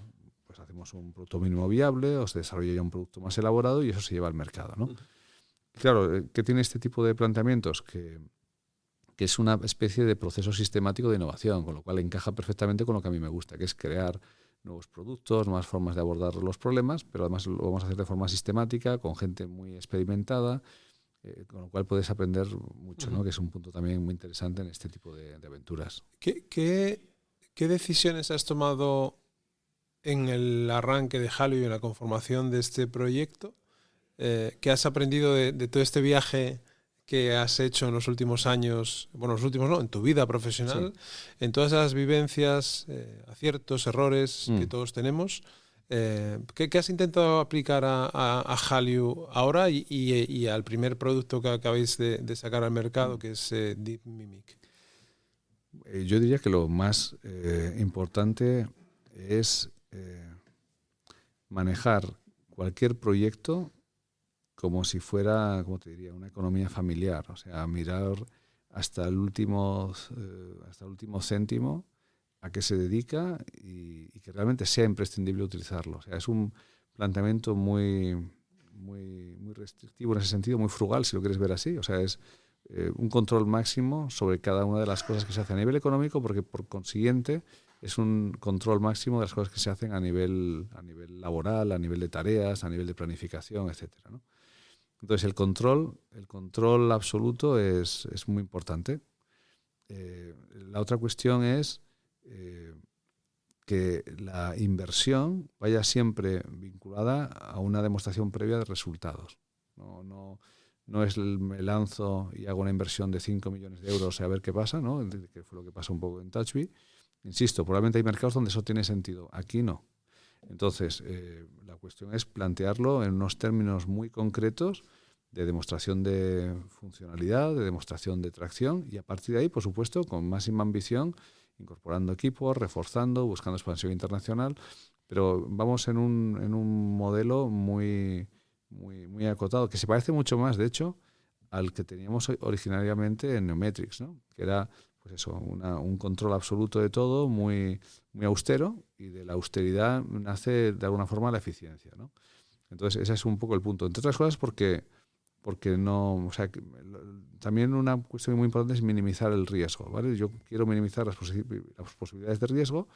pues hacemos un producto mínimo viable o se desarrolla ya un producto más elaborado y eso se lleva al mercado, ¿no? Claro, ¿qué tiene este tipo de planteamientos? Que es una especie de proceso sistemático de innovación, con lo cual encaja perfectamente con lo que a mí me gusta, que es crear nuevos productos, nuevas formas de abordar los problemas, pero además lo vamos a hacer de forma sistemática, con gente muy experimentada, con lo cual puedes aprender mucho, ¿no? Que es un punto también muy interesante en este tipo de aventuras. ¿Qué decisiones has tomado en el arranque de Halio y en la conformación de este proyecto? ¿Qué has aprendido de todo este viaje que has hecho en los últimos años, bueno, los últimos no, en tu vida profesional, en todas las vivencias, aciertos, errores que todos tenemos? ¿Qué has intentado aplicar a Halio ahora y al primer producto que acabáis de sacar al mercado, que es Deep Mimic? Yo diría que lo más importante es manejar cualquier proyecto como si fuera, ¿cómo te diría?, una economía familiar. O sea, mirar hasta el último céntimo a qué se dedica y que realmente sea imprescindible utilizarlo. O sea, es un planteamiento muy restrictivo en ese sentido, muy frugal, si lo quieres ver así. O sea, es un control máximo sobre cada una de las cosas que se hacen a nivel económico, porque por consiguiente es un control máximo de las cosas que se hacen a nivel laboral, a nivel de tareas, a nivel de planificación, etcétera, ¿no? Entonces el control absoluto es muy importante. La otra cuestión es que la inversión vaya siempre vinculada a una demostración previa de resultados. No es me lanzo y hago una inversión de 5 millones de euros a ver qué pasa, ¿no? Que fue lo que pasó un poco en TouchBee. Insisto, probablemente hay mercados donde eso tiene sentido. Aquí no. Entonces, la cuestión es plantearlo en unos términos muy concretos de demostración de funcionalidad, de demostración de tracción, y a partir de ahí, por supuesto, con máxima ambición, incorporando equipos, reforzando, buscando expansión internacional, pero vamos en un modelo muy acotado, que se parece mucho más, de hecho, al que teníamos originariamente en Neometrix, ¿no? Que era pues eso, un control absoluto de todo, muy austero, y de la austeridad nace de alguna forma la eficiencia, ¿no? Entonces ese es un poco el punto. Entre otras cosas porque no, o sea, también una cuestión muy importante es minimizar el riesgo, ¿vale? Yo quiero minimizar las posibilidades de riesgo.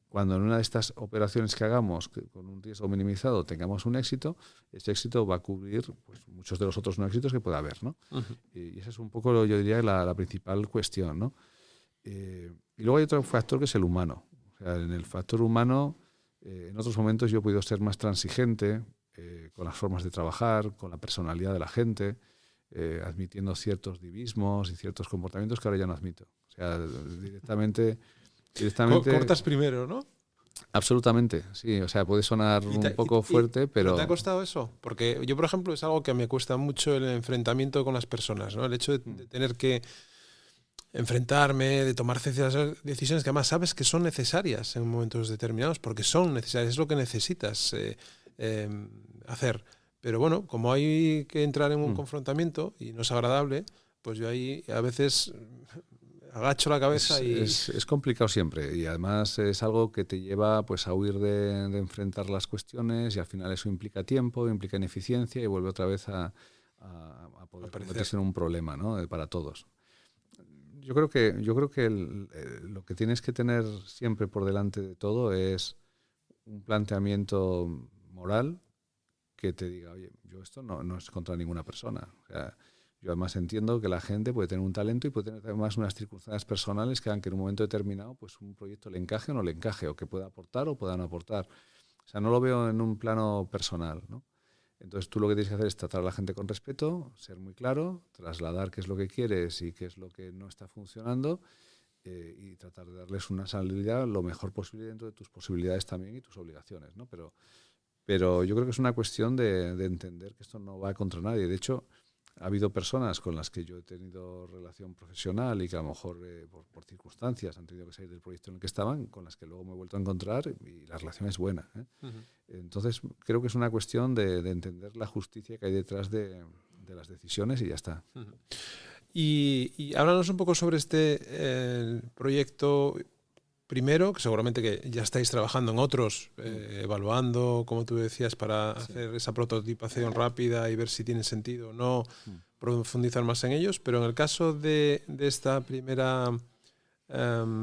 Cuando en una de estas operaciones que hagamos, con un riesgo minimizado, tengamos un éxito, ese éxito va a cubrir pues, muchos de los otros no éxitos que pueda haber, ¿no? Uh-huh. Y esa es un poco, yo diría, la principal cuestión, ¿no? Y luego hay otro factor que es el humano. O sea, en el factor humano, en otros momentos yo he podido ser más transigente con las formas de trabajar, con la personalidad de la gente, admitiendo ciertos divismos y ciertos comportamientos que ahora ya no admito. O sea, directamente cortas primero, ¿no? Absolutamente, sí. O sea, puede sonar un poco fuerte, pero... ¿Te ha costado eso? Porque yo, por ejemplo, es algo que me cuesta mucho el enfrentamiento con las personas, ¿no? El hecho de tener que enfrentarme, de tomar ciertas decisiones que además sabes que son necesarias en momentos determinados, porque son necesarias, es lo que necesitas hacer. Pero bueno, como hay que entrar en un confrontamiento y no es agradable, pues yo ahí a veces agacho la cabeza es complicado siempre, y además es algo que te lleva pues a huir de enfrentar las cuestiones, y al final eso implica tiempo, implica ineficiencia, y vuelve otra vez a poder convertirse en un problema, ¿no? Para todos. Yo creo que lo que tienes que tener siempre por delante de todo es un planteamiento moral que te diga, oye, yo esto no es contra ninguna persona. O sea, yo además entiendo que la gente puede tener un talento y puede tener además unas circunstancias personales que hagan que en un momento determinado pues un proyecto le encaje o no le encaje, o que pueda aportar o pueda no aportar. O sea, no lo veo en un plano personal, ¿no? Entonces tú lo que tienes que hacer es tratar a la gente con respeto, ser muy claro, trasladar qué es lo que quieres y qué es lo que no está funcionando, y tratar de darles una salida lo mejor posible dentro de tus posibilidades también y tus obligaciones, ¿no? Pero yo creo que es una cuestión de entender que esto no va contra nadie. De hecho, ha habido personas con las que yo he tenido relación profesional y que a lo mejor por circunstancias han tenido que salir del proyecto en el que estaban, con las que luego me he vuelto a encontrar y la relación es buena, ¿eh? Uh-huh. Entonces creo que es una cuestión de entender la justicia que hay detrás de las decisiones y ya está. Uh-huh. Y háblanos un poco sobre este proyecto primero, que seguramente que ya estáis trabajando en otros, evaluando, como tú decías, para hacer esa prototipación rápida y ver si tiene sentido o no, profundizar más en ellos. Pero en el caso de esta primera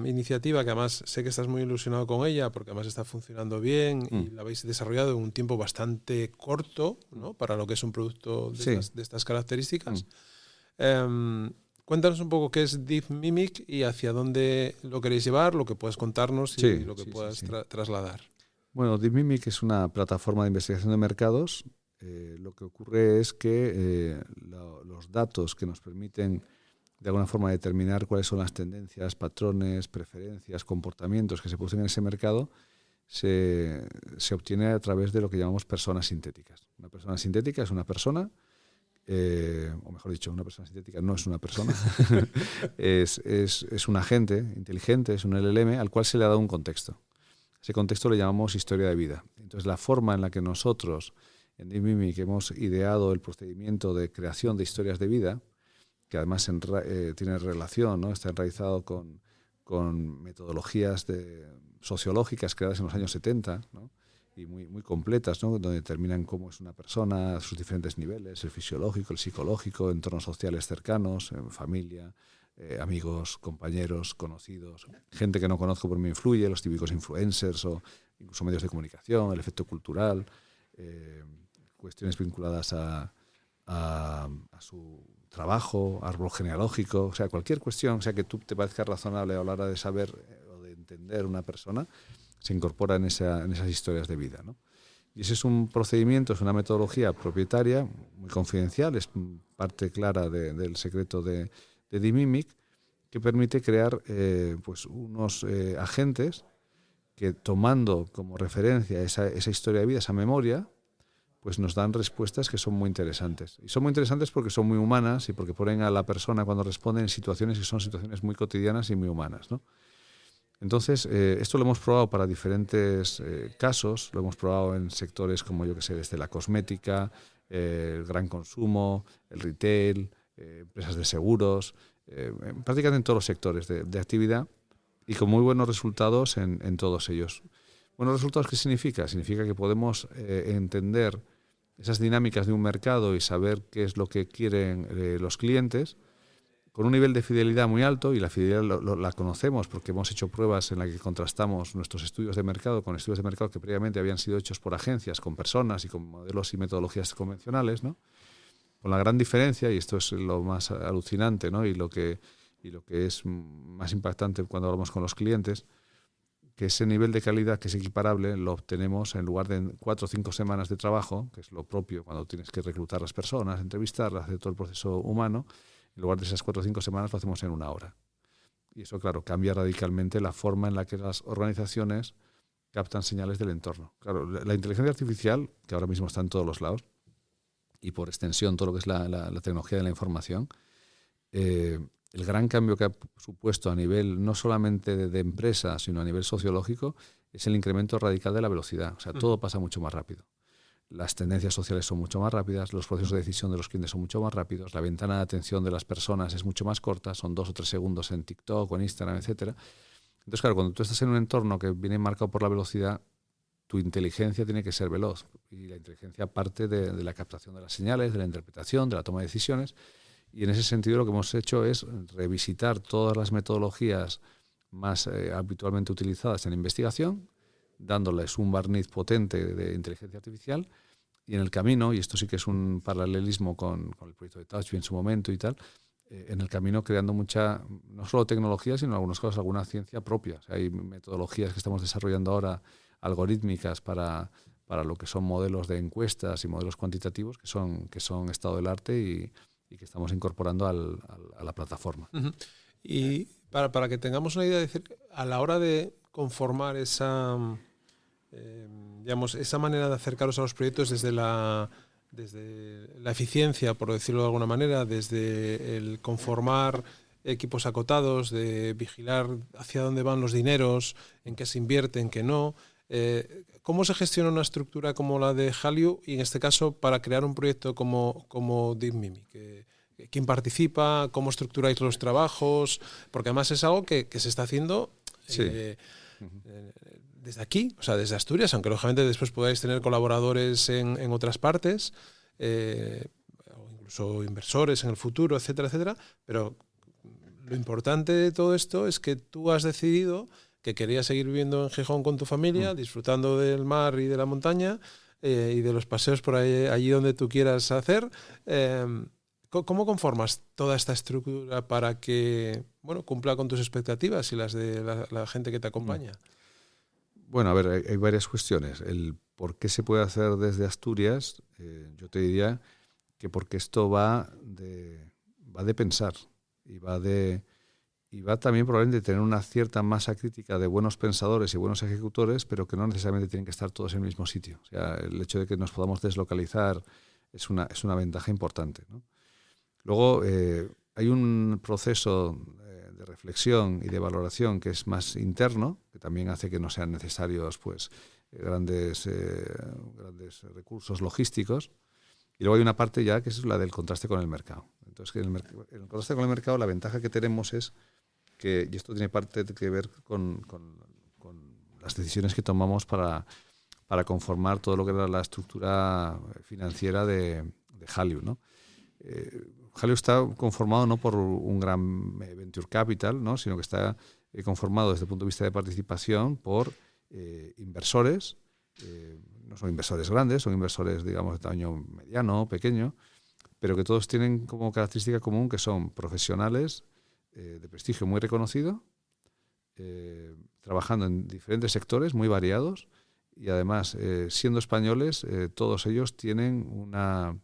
iniciativa que además sé que estás muy ilusionado con ella porque además está funcionando bien y la habéis desarrollado en un tiempo bastante corto, ¿no? Para lo que es un producto de estas características. Cuéntanos un poco qué es Deep Mimic y hacia dónde lo queréis llevar, lo que puedes contarnos y lo que puedas trasladar. Bueno, Deep Mimic es una plataforma de investigación de mercados. Lo que ocurre es que los datos que nos permiten de alguna forma determinar cuáles son las tendencias, patrones, preferencias, comportamientos que se producen en ese mercado se obtiene a través de lo que llamamos personas sintéticas. Una persona sintética es una persona, o mejor dicho, una persona sintética no es una persona, es un agente inteligente, es un LLM al cual se le ha dado un contexto. Ese contexto le llamamos historia de vida. Entonces, la forma en la que nosotros en Deep Mimic hemos ideado el procedimiento de creación de historias de vida, que además tiene relación, ¿no? Está enraizado con metodologías sociológicas creadas en los años 70, ¿no? Y muy completas, ¿no? Donde determinan cómo es una persona, sus diferentes niveles, el fisiológico, el psicológico, entornos sociales cercanos, familia, amigos, compañeros, conocidos, gente que no conozco pero me influye, los típicos influencers o incluso medios de comunicación, el efecto cultural, cuestiones vinculadas a su trabajo, árbol genealógico, o sea, cualquier cuestión, o sea, que tú te parezca razonable a la hora de saber o de entender una persona, se incorpora en esas historias de vida, ¿no? Y ese es un procedimiento, es una metodología propietaria, muy confidencial, es parte clara del secreto de Deep Mimic, que permite crear pues unos agentes que, tomando como referencia esa historia de vida, esa memoria, pues nos dan respuestas que son muy interesantes. Y son muy interesantes porque son muy humanas y porque ponen a la persona cuando responden en situaciones que son situaciones muy cotidianas y muy humanas, ¿no? Entonces, esto lo hemos probado para diferentes casos, lo hemos probado en sectores como, yo que sé, desde la cosmética, el gran consumo, el retail, empresas de seguros, prácticamente en todos los sectores de actividad y con muy buenos resultados en todos ellos. ¿Buenos resultados qué significa? Significa que podemos entender esas dinámicas de un mercado y saber qué es lo que quieren los clientes con un nivel de fidelidad muy alto, y la fidelidad la conocemos porque hemos hecho pruebas en las que contrastamos nuestros estudios de mercado con estudios de mercado que previamente habían sido hechos por agencias, con personas y con modelos y metodologías convencionales, ¿no? Con la gran diferencia, y esto es lo más alucinante, ¿no? y lo que es más impactante cuando hablamos con los clientes, que ese nivel de calidad que es equiparable lo obtenemos en lugar de 4 o 5 semanas de trabajo, que es lo propio cuando tienes que reclutar a las personas, entrevistarlas, hacer todo el proceso humano. En lugar de esas 4 o 5 semanas lo hacemos en 1 hora. Y eso, claro, cambia radicalmente la forma en la que las organizaciones captan señales del entorno. Claro, la inteligencia artificial, que ahora mismo está en todos los lados, y por extensión todo lo que es la tecnología de la información, el gran cambio que ha supuesto a nivel no solamente de empresa, sino a nivel sociológico, es el incremento radical de la velocidad. O sea, todo pasa mucho más rápido. Las tendencias sociales son mucho más rápidas, los procesos de decisión de los clientes son mucho más rápidos, la ventana de atención de las personas es mucho más corta, son 2 o 3 segundos en TikTok o en Instagram, etcétera. Entonces, claro, cuando tú estás en un entorno que viene marcado por la velocidad, tu inteligencia tiene que ser veloz. Y la inteligencia parte de la captación de las señales, de la interpretación, de la toma de decisiones. Y en ese sentido lo que hemos hecho es revisitar todas las metodologías más habitualmente utilizadas en investigación, dándoles un barniz potente de inteligencia artificial, y en el camino, y esto sí que es un paralelismo con el proyecto de TouchBee en su momento y tal, en el camino creando mucha, no solo tecnología, sino en algunos casos alguna ciencia propia. O sea, hay metodologías que estamos desarrollando ahora, algorítmicas para lo que son modelos de encuestas y modelos cuantitativos que son estado del arte y que estamos incorporando a la plataforma. Uh-huh. Y para que tengamos una idea, de decir, a la hora de conformar esa manera de acercaros a los proyectos desde la eficiencia, por decirlo de alguna manera, desde el conformar equipos acotados, de vigilar hacia dónde van los dineros, en qué se invierte, en qué no. ¿Cómo se gestiona una estructura como la de Hallyu y en este caso para crear un proyecto como Deep Mimic? ¿Quién participa? ¿Cómo estructuráis los trabajos? Porque además es algo que se está haciendo desde aquí, o sea, desde Asturias, aunque lógicamente después podáis tener colaboradores en otras partes, o incluso inversores en el futuro, etcétera, etcétera, pero lo importante de todo esto es que tú has decidido que querías seguir viviendo en Gijón con tu familia, disfrutando del mar y de la montaña y de los paseos por ahí, allí donde tú quieras hacer. ¿Cómo conformas toda esta estructura para que cumpla con tus expectativas y las de la gente que te acompaña? Bueno, a ver, hay varias cuestiones. El por qué se puede hacer desde Asturias, yo te diría que porque esto va de pensar y va también probablemente de tener una cierta masa crítica de buenos pensadores y buenos ejecutores, pero que no necesariamente tienen que estar todos en el mismo sitio. O sea, el hecho de que nos podamos deslocalizar es una ventaja importante, ¿no? Luego, hay un proceso de reflexión y de valoración que es más interno, que también hace que no sean necesarios grandes recursos logísticos. Y luego hay una parte ya que es la del contraste con el mercado. Entonces, en el contraste con el mercado, la ventaja que tenemos es que, y esto tiene parte que ver con las decisiones que tomamos para conformar todo lo que era la estructura financiera de Hallyu, ¿no? Hallyu está conformado no por un gran venture capital, ¿no? Sino que está conformado desde el punto de vista de participación por inversores. No son inversores grandes, son inversores, digamos, de tamaño mediano, pequeño, pero que todos tienen como característica común que son profesionales de prestigio muy reconocido, trabajando en diferentes sectores muy variados y además, siendo españoles, todos ellos tienen una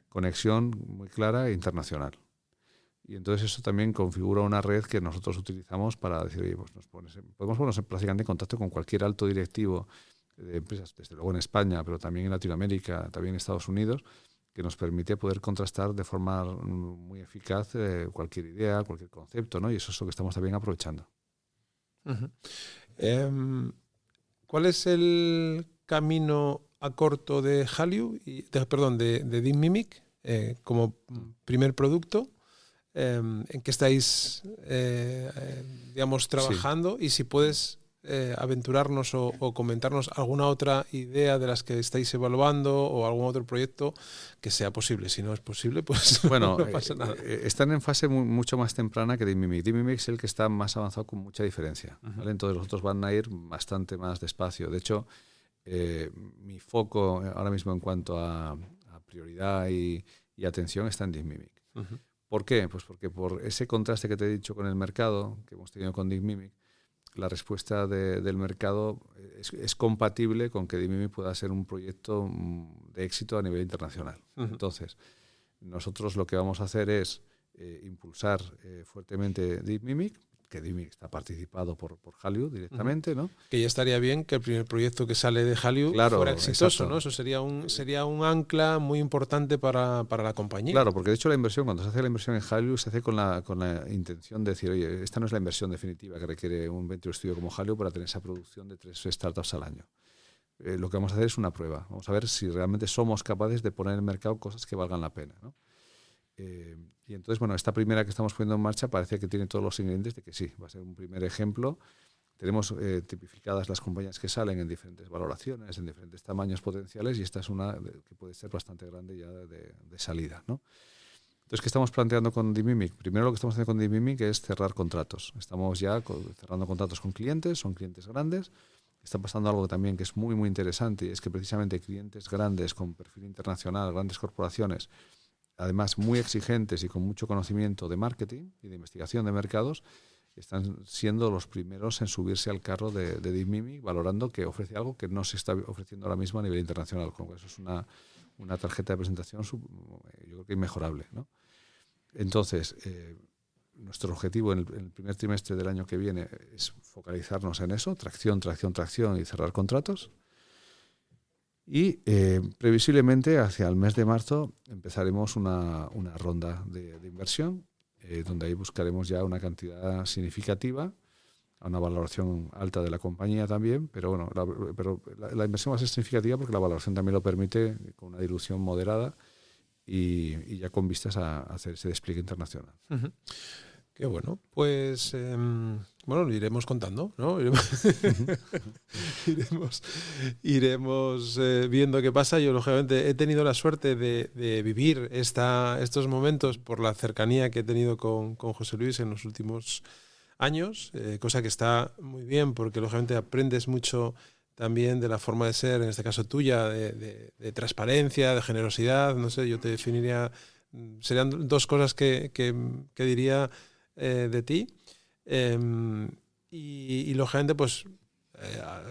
conexión muy clara e internacional. Y entonces eso también configura una red que nosotros utilizamos para decir, oye, pues podemos ponernos prácticamente en contacto con cualquier alto directivo de empresas, desde luego en España, pero también en Latinoamérica, también en Estados Unidos, que nos permite poder contrastar de forma muy eficaz cualquier idea, cualquier concepto, ¿no? Y eso es lo que estamos también aprovechando. Uh-huh. ¿Cuál es el camino a corto de Hallyu, de Deep Mimic, como primer producto? ¿En qué estáis, digamos, trabajando? Sí. Y si puedes aventurarnos o comentarnos alguna otra idea de las que estáis evaluando o algún otro proyecto que sea posible. Si no es posible, pues bueno, no pasa nada. Están en fase mucho más temprana que Deep Mimic. Deep Mimic es el que está más avanzado con mucha diferencia, ¿vale? Entonces los otros van a ir bastante más despacio. De hecho, mi foco ahora mismo en cuanto a prioridad y atención está en Deep Mimic. Uh-huh. ¿Por qué? Pues porque por ese contraste que te he dicho con el mercado, que hemos tenido con Deep Mimic, la respuesta del mercado es compatible con que Deep Mimic pueda ser un proyecto de éxito a nivel internacional. Uh-huh. Entonces, nosotros lo que vamos a hacer es impulsar fuertemente Deep Mimic, que Deep Mimic está participado por Hallyu directamente, uh-huh, ¿no? Que ya estaría bien que el primer proyecto que sale de Hallyu fuera exitoso, exacto, ¿no? Eso sería un ancla muy importante para la compañía. Claro, porque de hecho cuando se hace la inversión en Hallyu, se hace con la intención de decir, oye, esta no es la inversión definitiva que requiere un venture studio como Hallyu para tener esa producción de 3 startups al año. Lo que vamos a hacer es una prueba. Vamos a ver si realmente somos capaces de poner en el mercado cosas que valgan la pena, ¿no? Y entonces, bueno, esta primera que estamos poniendo en marcha parece que tiene todos los ingredientes de que sí, va a ser un primer ejemplo. Tenemos tipificadas las compañías que salen en diferentes valoraciones, en diferentes tamaños potenciales, y esta es una que puede ser bastante grande ya de salida, ¿no? Entonces, ¿qué estamos planteando con Deep Mimic? Primero lo que estamos haciendo con Deep Mimic es cerrar contratos. Estamos ya cerrando contratos con clientes, son clientes grandes. Está pasando algo también que es muy, muy interesante, y es que precisamente clientes grandes con perfil internacional, grandes corporaciones, además muy exigentes y con mucho conocimiento de marketing y de investigación de mercados, están siendo los primeros en subirse al carro de Deep Mimic, valorando que ofrece algo que no se está ofreciendo ahora mismo a nivel internacional. Con eso es una tarjeta de presentación, yo creo que inmejorable, ¿no? Entonces, nuestro objetivo en el primer trimestre del año que viene es focalizarnos en eso, tracción y cerrar contratos. Y previsiblemente hacia el mes de marzo empezaremos una ronda de inversión, donde ahí buscaremos ya una cantidad significativa, a una valoración alta de la compañía también, pero bueno, la inversión va a ser significativa porque la valoración también lo permite, con una dilución moderada y ya con vistas a hacer ese despliegue internacional. Uh-huh. Qué bueno. Pues bueno, lo iremos contando, ¿no? Iremos viendo qué pasa. Yo, lógicamente, he tenido la suerte de vivir estos momentos por la cercanía que he tenido con José Luis en los últimos años, cosa que está muy bien porque, lógicamente, aprendes mucho también de la forma de ser, en este caso tuya, de transparencia, de generosidad. No sé, yo te definiría, serían dos cosas que diría de ti. Y lógicamente, pues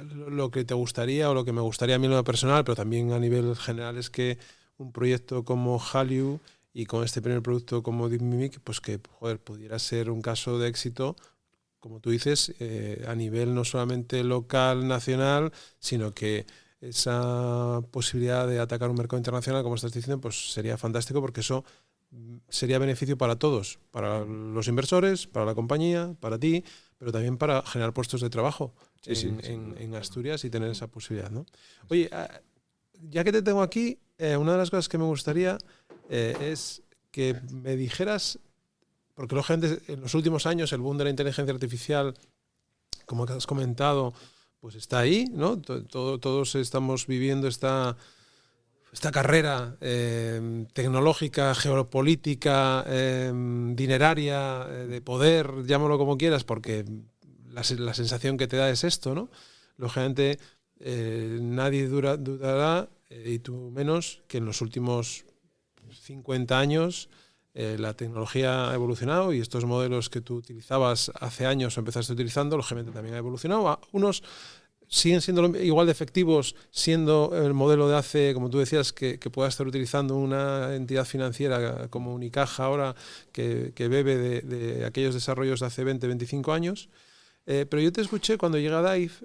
lo que te gustaría o lo que me gustaría a mí en lo personal, pero también a nivel general, es que un proyecto como Hallyu y con este primer producto como Deep Mimic, pues que joder, pudiera ser un caso de éxito, como tú dices, a nivel no solamente local, nacional, sino que esa posibilidad de atacar un mercado internacional, como estás diciendo, pues sería fantástico porque eso sería beneficio para todos, para los inversores, para la compañía, para ti, pero también para generar puestos de trabajo en Asturias y tener esa posibilidad, ¿no? Oye, ya que te tengo aquí, una de las cosas que me gustaría es que me dijeras, porque lógicamente en los últimos años el boom de la inteligencia artificial, como has comentado, pues está ahí, ¿no? Todos estamos viviendo esta carrera tecnológica, geopolítica, dineraria, de poder, llámalo como quieras, porque la sensación que te da es esto, ¿no? Lógicamente, nadie dudará, y tú menos, que en los últimos 50 años la tecnología ha evolucionado y estos modelos que tú utilizabas hace años o empezaste utilizando, lógicamente también ha evolucionado. Unos siguen siendo igual de efectivos, siendo el modelo de hace, como tú decías, que pueda estar utilizando una entidad financiera como Unicaja ahora, que bebe de aquellos desarrollos de hace 20, 25 años. Pero yo te escuché cuando llegué a DAIF,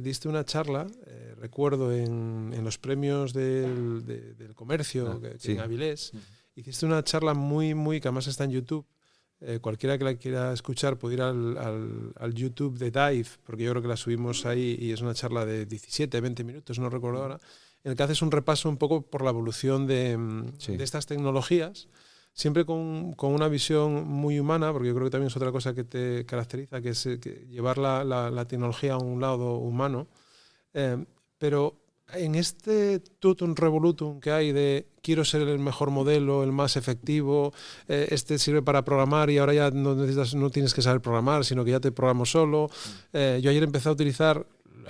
diste una charla, recuerdo, en los premios del comercio, en Avilés. Hiciste una charla muy, que además está en YouTube. Cualquiera que la quiera escuchar puede ir al YouTube de DAIF, porque yo creo que la subimos ahí y es una charla de 17, 20 minutos, no recuerdo ahora, en el que haces un repaso un poco por la evolución de estas tecnologías, siempre con una visión muy humana, porque yo creo que también es otra cosa que te caracteriza, que es llevar la tecnología a un lado humano. Pero en este totum revolutum que hay de quiero ser el mejor modelo, el más efectivo, este sirve para programar y ahora ya no tienes que saber programar, sino que ya te programo solo. Yo ayer empecé a utilizar,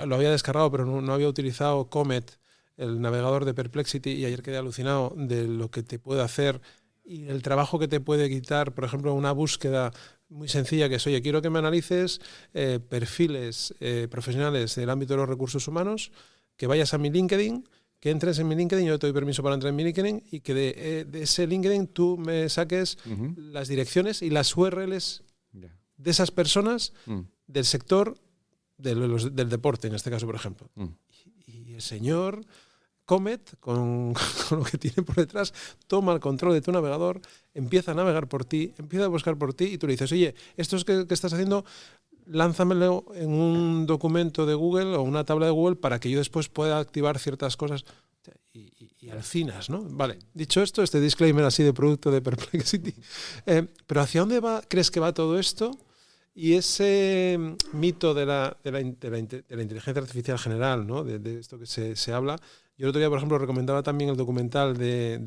lo había descargado, pero no había utilizado Comet, el navegador de Perplexity, y ayer quedé alucinado de lo que te puede hacer y el trabajo que te puede quitar. Por ejemplo, una búsqueda muy sencilla que es, oye, quiero que me analices perfiles profesionales del ámbito de los recursos humanos, que vayas a mi LinkedIn, que entres en mi LinkedIn, yo te doy permiso para entrar en mi LinkedIn, y que de ese LinkedIn tú me saques las direcciones y las URLs de esas personas del sector del deporte, en este caso, por ejemplo. Y el señor Comet, con lo que tiene por detrás, toma el control de tu navegador, empieza a navegar por ti, empieza a buscar por ti, y tú le dices, oye, esto es que estás haciendo, lánzamelo en un documento de Google o una tabla de Google para que yo después pueda activar ciertas cosas. Y alucinas, ¿no? Vale, dicho esto, este disclaimer así de producto de Perplexity. Pero ¿hacia dónde crees que va todo esto? Y ese mito de la inteligencia artificial general, ¿no? De esto que se habla. Yo el otro día, por ejemplo, recomendaba también el documental de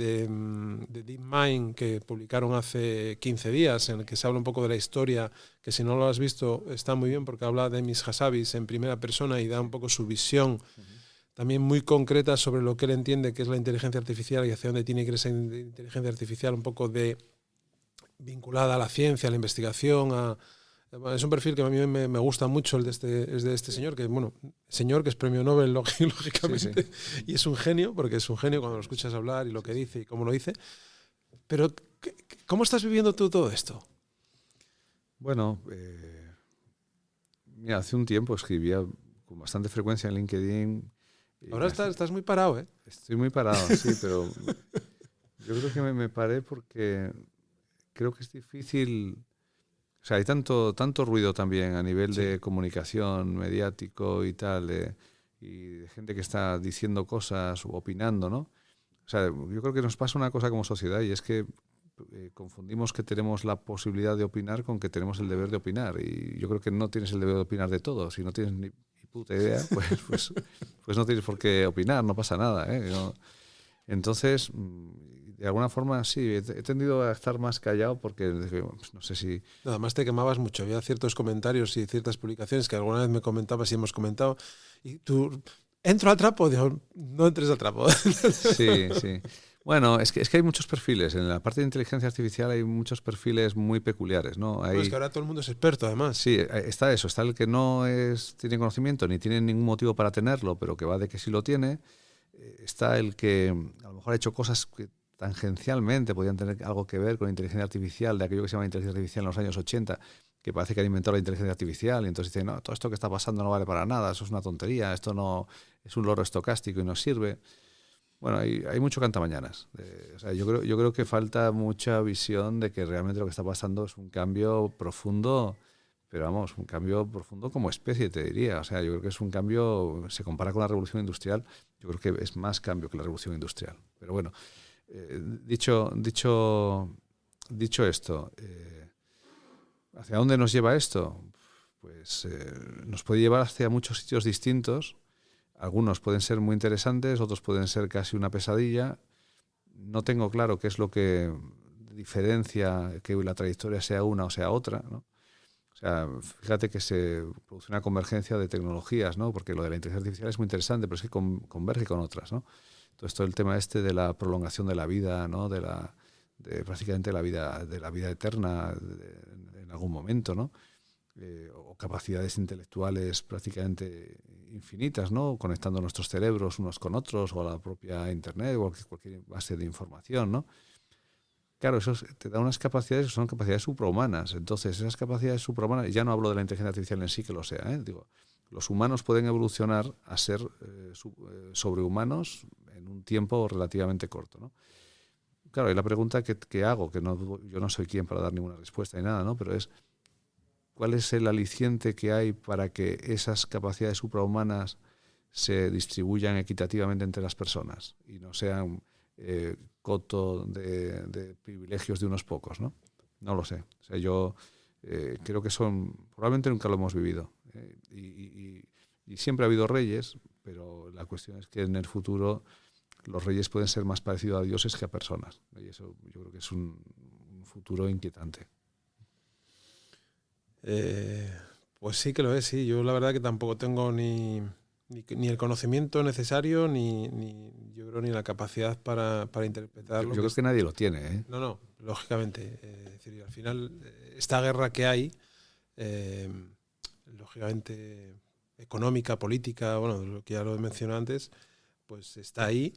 DeepMind que publicaron hace 15 días, en el que se habla un poco de la historia, que si no lo has visto está muy bien porque habla de Mis Hassabis en primera persona y da un poco su visión también muy concreta sobre lo que él entiende que es la inteligencia artificial y hacia dónde tiene que ir esa inteligencia artificial, un poco vinculada a la ciencia, a la investigación, es un perfil que a mí me gusta mucho, es de este señor, que que es premio Nobel, lógicamente, sí. Y es un genio, porque es un genio cuando lo escuchas hablar y lo que dice y cómo lo dice. Pero, ¿cómo estás viviendo tú todo esto? Bueno, mira, hace un tiempo escribía con bastante frecuencia en LinkedIn. Ahora estás muy parado, ¿eh? Estoy muy parado, sí, pero yo creo que me paré porque creo que es difícil. O sea, hay tanto ruido también a nivel de comunicación mediático y tal, y de gente que está diciendo cosas o opinando, ¿no? O sea, yo creo que nos pasa una cosa como sociedad, y es que confundimos que tenemos la posibilidad de opinar con que tenemos el deber de opinar. Y yo creo que no tienes el deber de opinar de todo. Si no tienes ni puta idea, pues no tienes por qué opinar, no pasa nada, ¿eh? Entonces, de alguna forma, sí, he tendido a estar más callado porque no sé si... Nada más te quemabas mucho. Había ciertos comentarios y ciertas publicaciones que alguna vez me comentabas y hemos comentado. Y tú, ¿entro al trapo? Digo, no entres al trapo. Sí, sí. Bueno, es que hay muchos perfiles. En la parte de inteligencia artificial hay muchos perfiles muy peculiares, ¿no? Bueno, es que ahora todo el mundo es experto, además. Sí, está eso. Está el que no tiene conocimiento ni tiene ningún motivo para tenerlo, pero que va de que sí lo tiene. Está el que a lo mejor ha hecho cosas que tangencialmente podían tener algo que ver con inteligencia artificial, de aquello que se llama inteligencia artificial en los años 80, que parece que han inventado la inteligencia artificial, y entonces dicen, no, todo esto que está pasando no vale para nada, eso es una tontería, esto no es un loro estocástico y no sirve. Bueno, hay mucho cantamañanas. O sea, yo creo que falta mucha visión de que realmente lo que está pasando es un cambio profundo, pero vamos, un cambio profundo como especie, te diría. O sea, yo creo que es un cambio, se compara con la revolución industrial, yo creo que es más cambio que la revolución industrial. Pero bueno, dicho esto, ¿hacia dónde nos lleva esto? Pues nos puede llevar hacia muchos sitios distintos. Algunos pueden ser muy interesantes, otros pueden ser casi una pesadilla. No tengo claro qué es lo que diferencia que la trayectoria sea una o sea otra, ¿no? O sea, fíjate que se produce una convergencia de tecnologías, ¿no? Porque lo de la inteligencia artificial es muy interesante, pero es que converge con otras, ¿no? Entonces, todo el tema de la prolongación de la vida, ¿no? De prácticamente de la vida eterna en algún momento, ¿no? O capacidades intelectuales prácticamente infinitas, ¿no? Conectando nuestros cerebros unos con otros, o a la propia Internet, o cualquier base de información, ¿no? Claro, eso te da unas capacidades que son capacidades suprahumanas. Entonces, esas capacidades suprahumanas, ya no hablo de la inteligencia artificial en sí que lo sea, ¿eh? Digo, los humanos pueden evolucionar a ser sobrehumanos en un tiempo relativamente corto, ¿no? Claro, y la pregunta que hago, que yo no soy quien para dar ninguna respuesta ni nada, ¿no? Pero es, ¿cuál es el aliciente que hay para que esas capacidades suprahumanas se distribuyan equitativamente entre las personas y no sean coto de privilegios de unos pocos, ¿no? No lo sé. O sea, yo creo que probablemente nunca lo hemos vivido. Y siempre ha habido reyes, pero la cuestión es que en el futuro los reyes pueden ser más parecidos a dioses que a personas. Y eso yo creo que es un futuro inquietante. Pues sí que lo es, sí. Yo la verdad que tampoco tengo ni el conocimiento necesario, ni yo creo ni la capacidad para interpretarlo. Yo creo que nadie lo tiene, ¿eh? No, lógicamente. Es decir, al final, esta guerra que hay, lógicamente económica, política, bueno, lo que ya lo he mencionado antes, pues está ahí.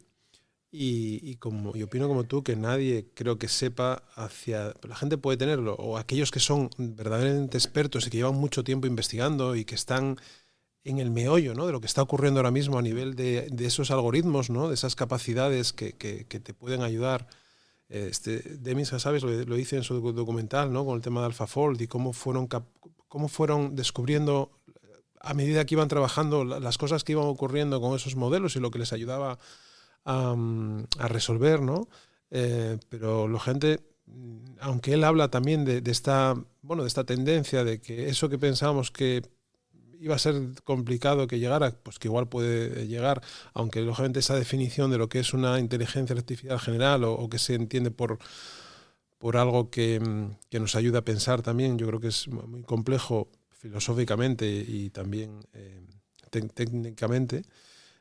Y opino como tú, que nadie creo que sepa la gente puede tenerlo, o aquellos que son verdaderamente expertos y que llevan mucho tiempo investigando y que están en el meollo, ¿no?, de lo que está ocurriendo ahora mismo a nivel de esos algoritmos, ¿no?, de esas capacidades que te pueden ayudar. Demis, ¿sabes? Lo dice en su documental, ¿no?, con el tema de AlphaFold y cómo fueron descubriendo a medida que iban trabajando las cosas que iban ocurriendo con esos modelos y lo que les ayudaba a resolver, ¿no? Pero la gente, aunque él habla también de esta tendencia de que eso que pensábamos que iba a ser complicado que llegara, pues que igual puede llegar, aunque lógicamente esa definición de lo que es una inteligencia artificial general o que se entiende por algo que nos ayuda a pensar también, yo creo que es muy complejo filosóficamente y también técnicamente.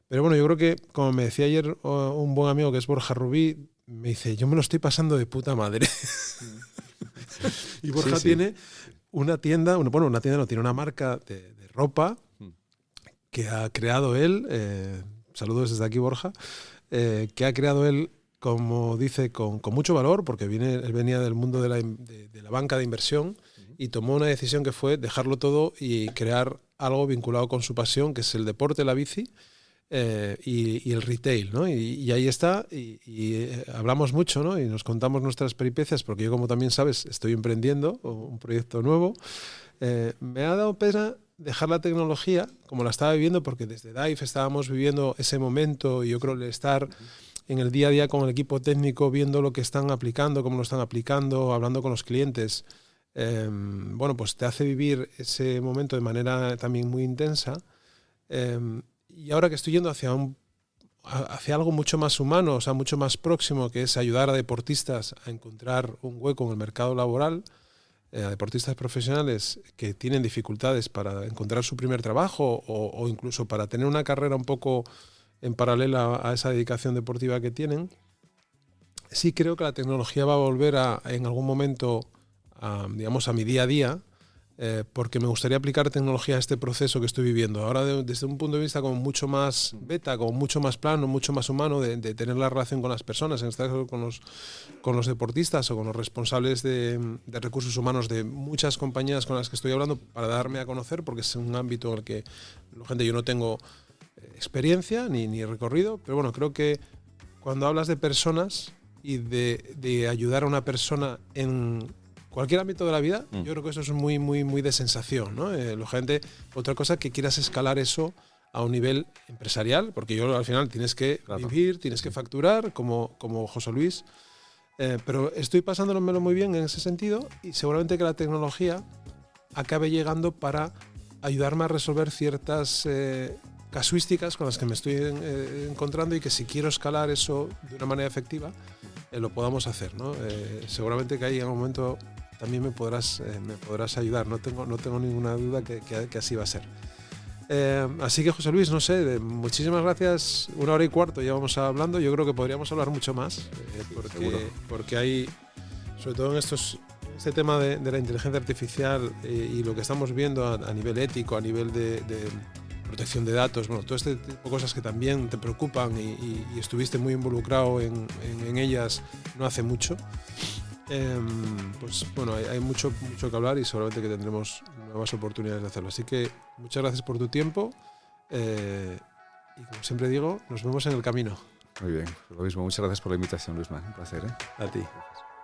Pero bueno, yo creo que, como me decía ayer un buen amigo que es Borja Rubí, me dice, yo me lo estoy pasando de puta madre. Y Borja tiene una tienda, tiene una marca de ropa que ha creado él, saludos desde aquí, Borja, que ha creado él, como dice, con mucho valor, porque él venía del mundo de la banca de inversión y tomó una decisión que fue dejarlo todo y crear algo vinculado con su pasión, que es el deporte, la bici, y el retail, ¿no? Y ahí está, y hablamos mucho, ¿no? Y nos contamos nuestras peripecias, porque yo, como también sabes, estoy emprendiendo un proyecto nuevo. Me ha dado pena dejar la tecnología como la estaba viviendo, porque desde Dive estábamos viviendo ese momento, y yo creo el estar en el día a día con el equipo técnico, viendo lo que están aplicando, cómo lo están aplicando, hablando con los clientes, bueno, pues te hace vivir ese momento de manera también muy intensa. Y ahora que estoy yendo hacia algo mucho más humano, o sea, mucho más próximo, que es ayudar a deportistas a encontrar un hueco en el mercado laboral, a deportistas profesionales que tienen dificultades para encontrar su primer trabajo o incluso para tener una carrera un poco en paralela a esa dedicación deportiva que tienen. Sí creo que la tecnología va a volver en algún momento digamos, a mi día a día, porque me gustaría aplicar tecnología a este proceso que estoy viviendo. Ahora desde un punto de vista como mucho más beta, como mucho más plano, mucho más humano, de tener la relación con las personas, en este caso con los deportistas o con los responsables de recursos humanos de muchas compañías con las que estoy hablando, para darme a conocer, porque es un ámbito en el que, gente, yo no tengo experiencia ni recorrido, pero bueno, creo que cuando hablas de personas y de ayudar a una persona en cualquier ámbito de la vida, yo creo que eso es muy, muy, muy de sensación, ¿no? Otra cosa que quieras escalar eso a un nivel empresarial, porque yo al final tienes que vivir, tienes que facturar, como José Luis, pero estoy pasándomelo muy bien en ese sentido, y seguramente que la tecnología acabe llegando para ayudarme a resolver ciertas casuísticas con las que me estoy encontrando, y que si quiero escalar eso de una manera efectiva, lo podamos hacer, ¿no? Seguramente que ahí en algún momento también me podrás ayudar, no tengo ninguna duda que así va a ser. Así que, José Luis, no sé, muchísimas gracias. 1 hora y cuarto llevamos hablando. Yo creo que podríamos hablar mucho más, porque hay, sobre todo en este tema de la inteligencia artificial y lo que estamos viendo a nivel ético, a nivel de protección de datos, bueno, todo este tipo de cosas que también te preocupan y estuviste muy involucrado en ellas no hace mucho. Pues bueno, hay mucho que hablar, y seguramente que tendremos nuevas oportunidades de hacerlo. Así que muchas gracias por tu tiempo, y como siempre digo, nos vemos en el camino. Muy bien, lo mismo. Muchas gracias por la invitación, Luisma. Un placer, ¿eh? A ti. Gracias.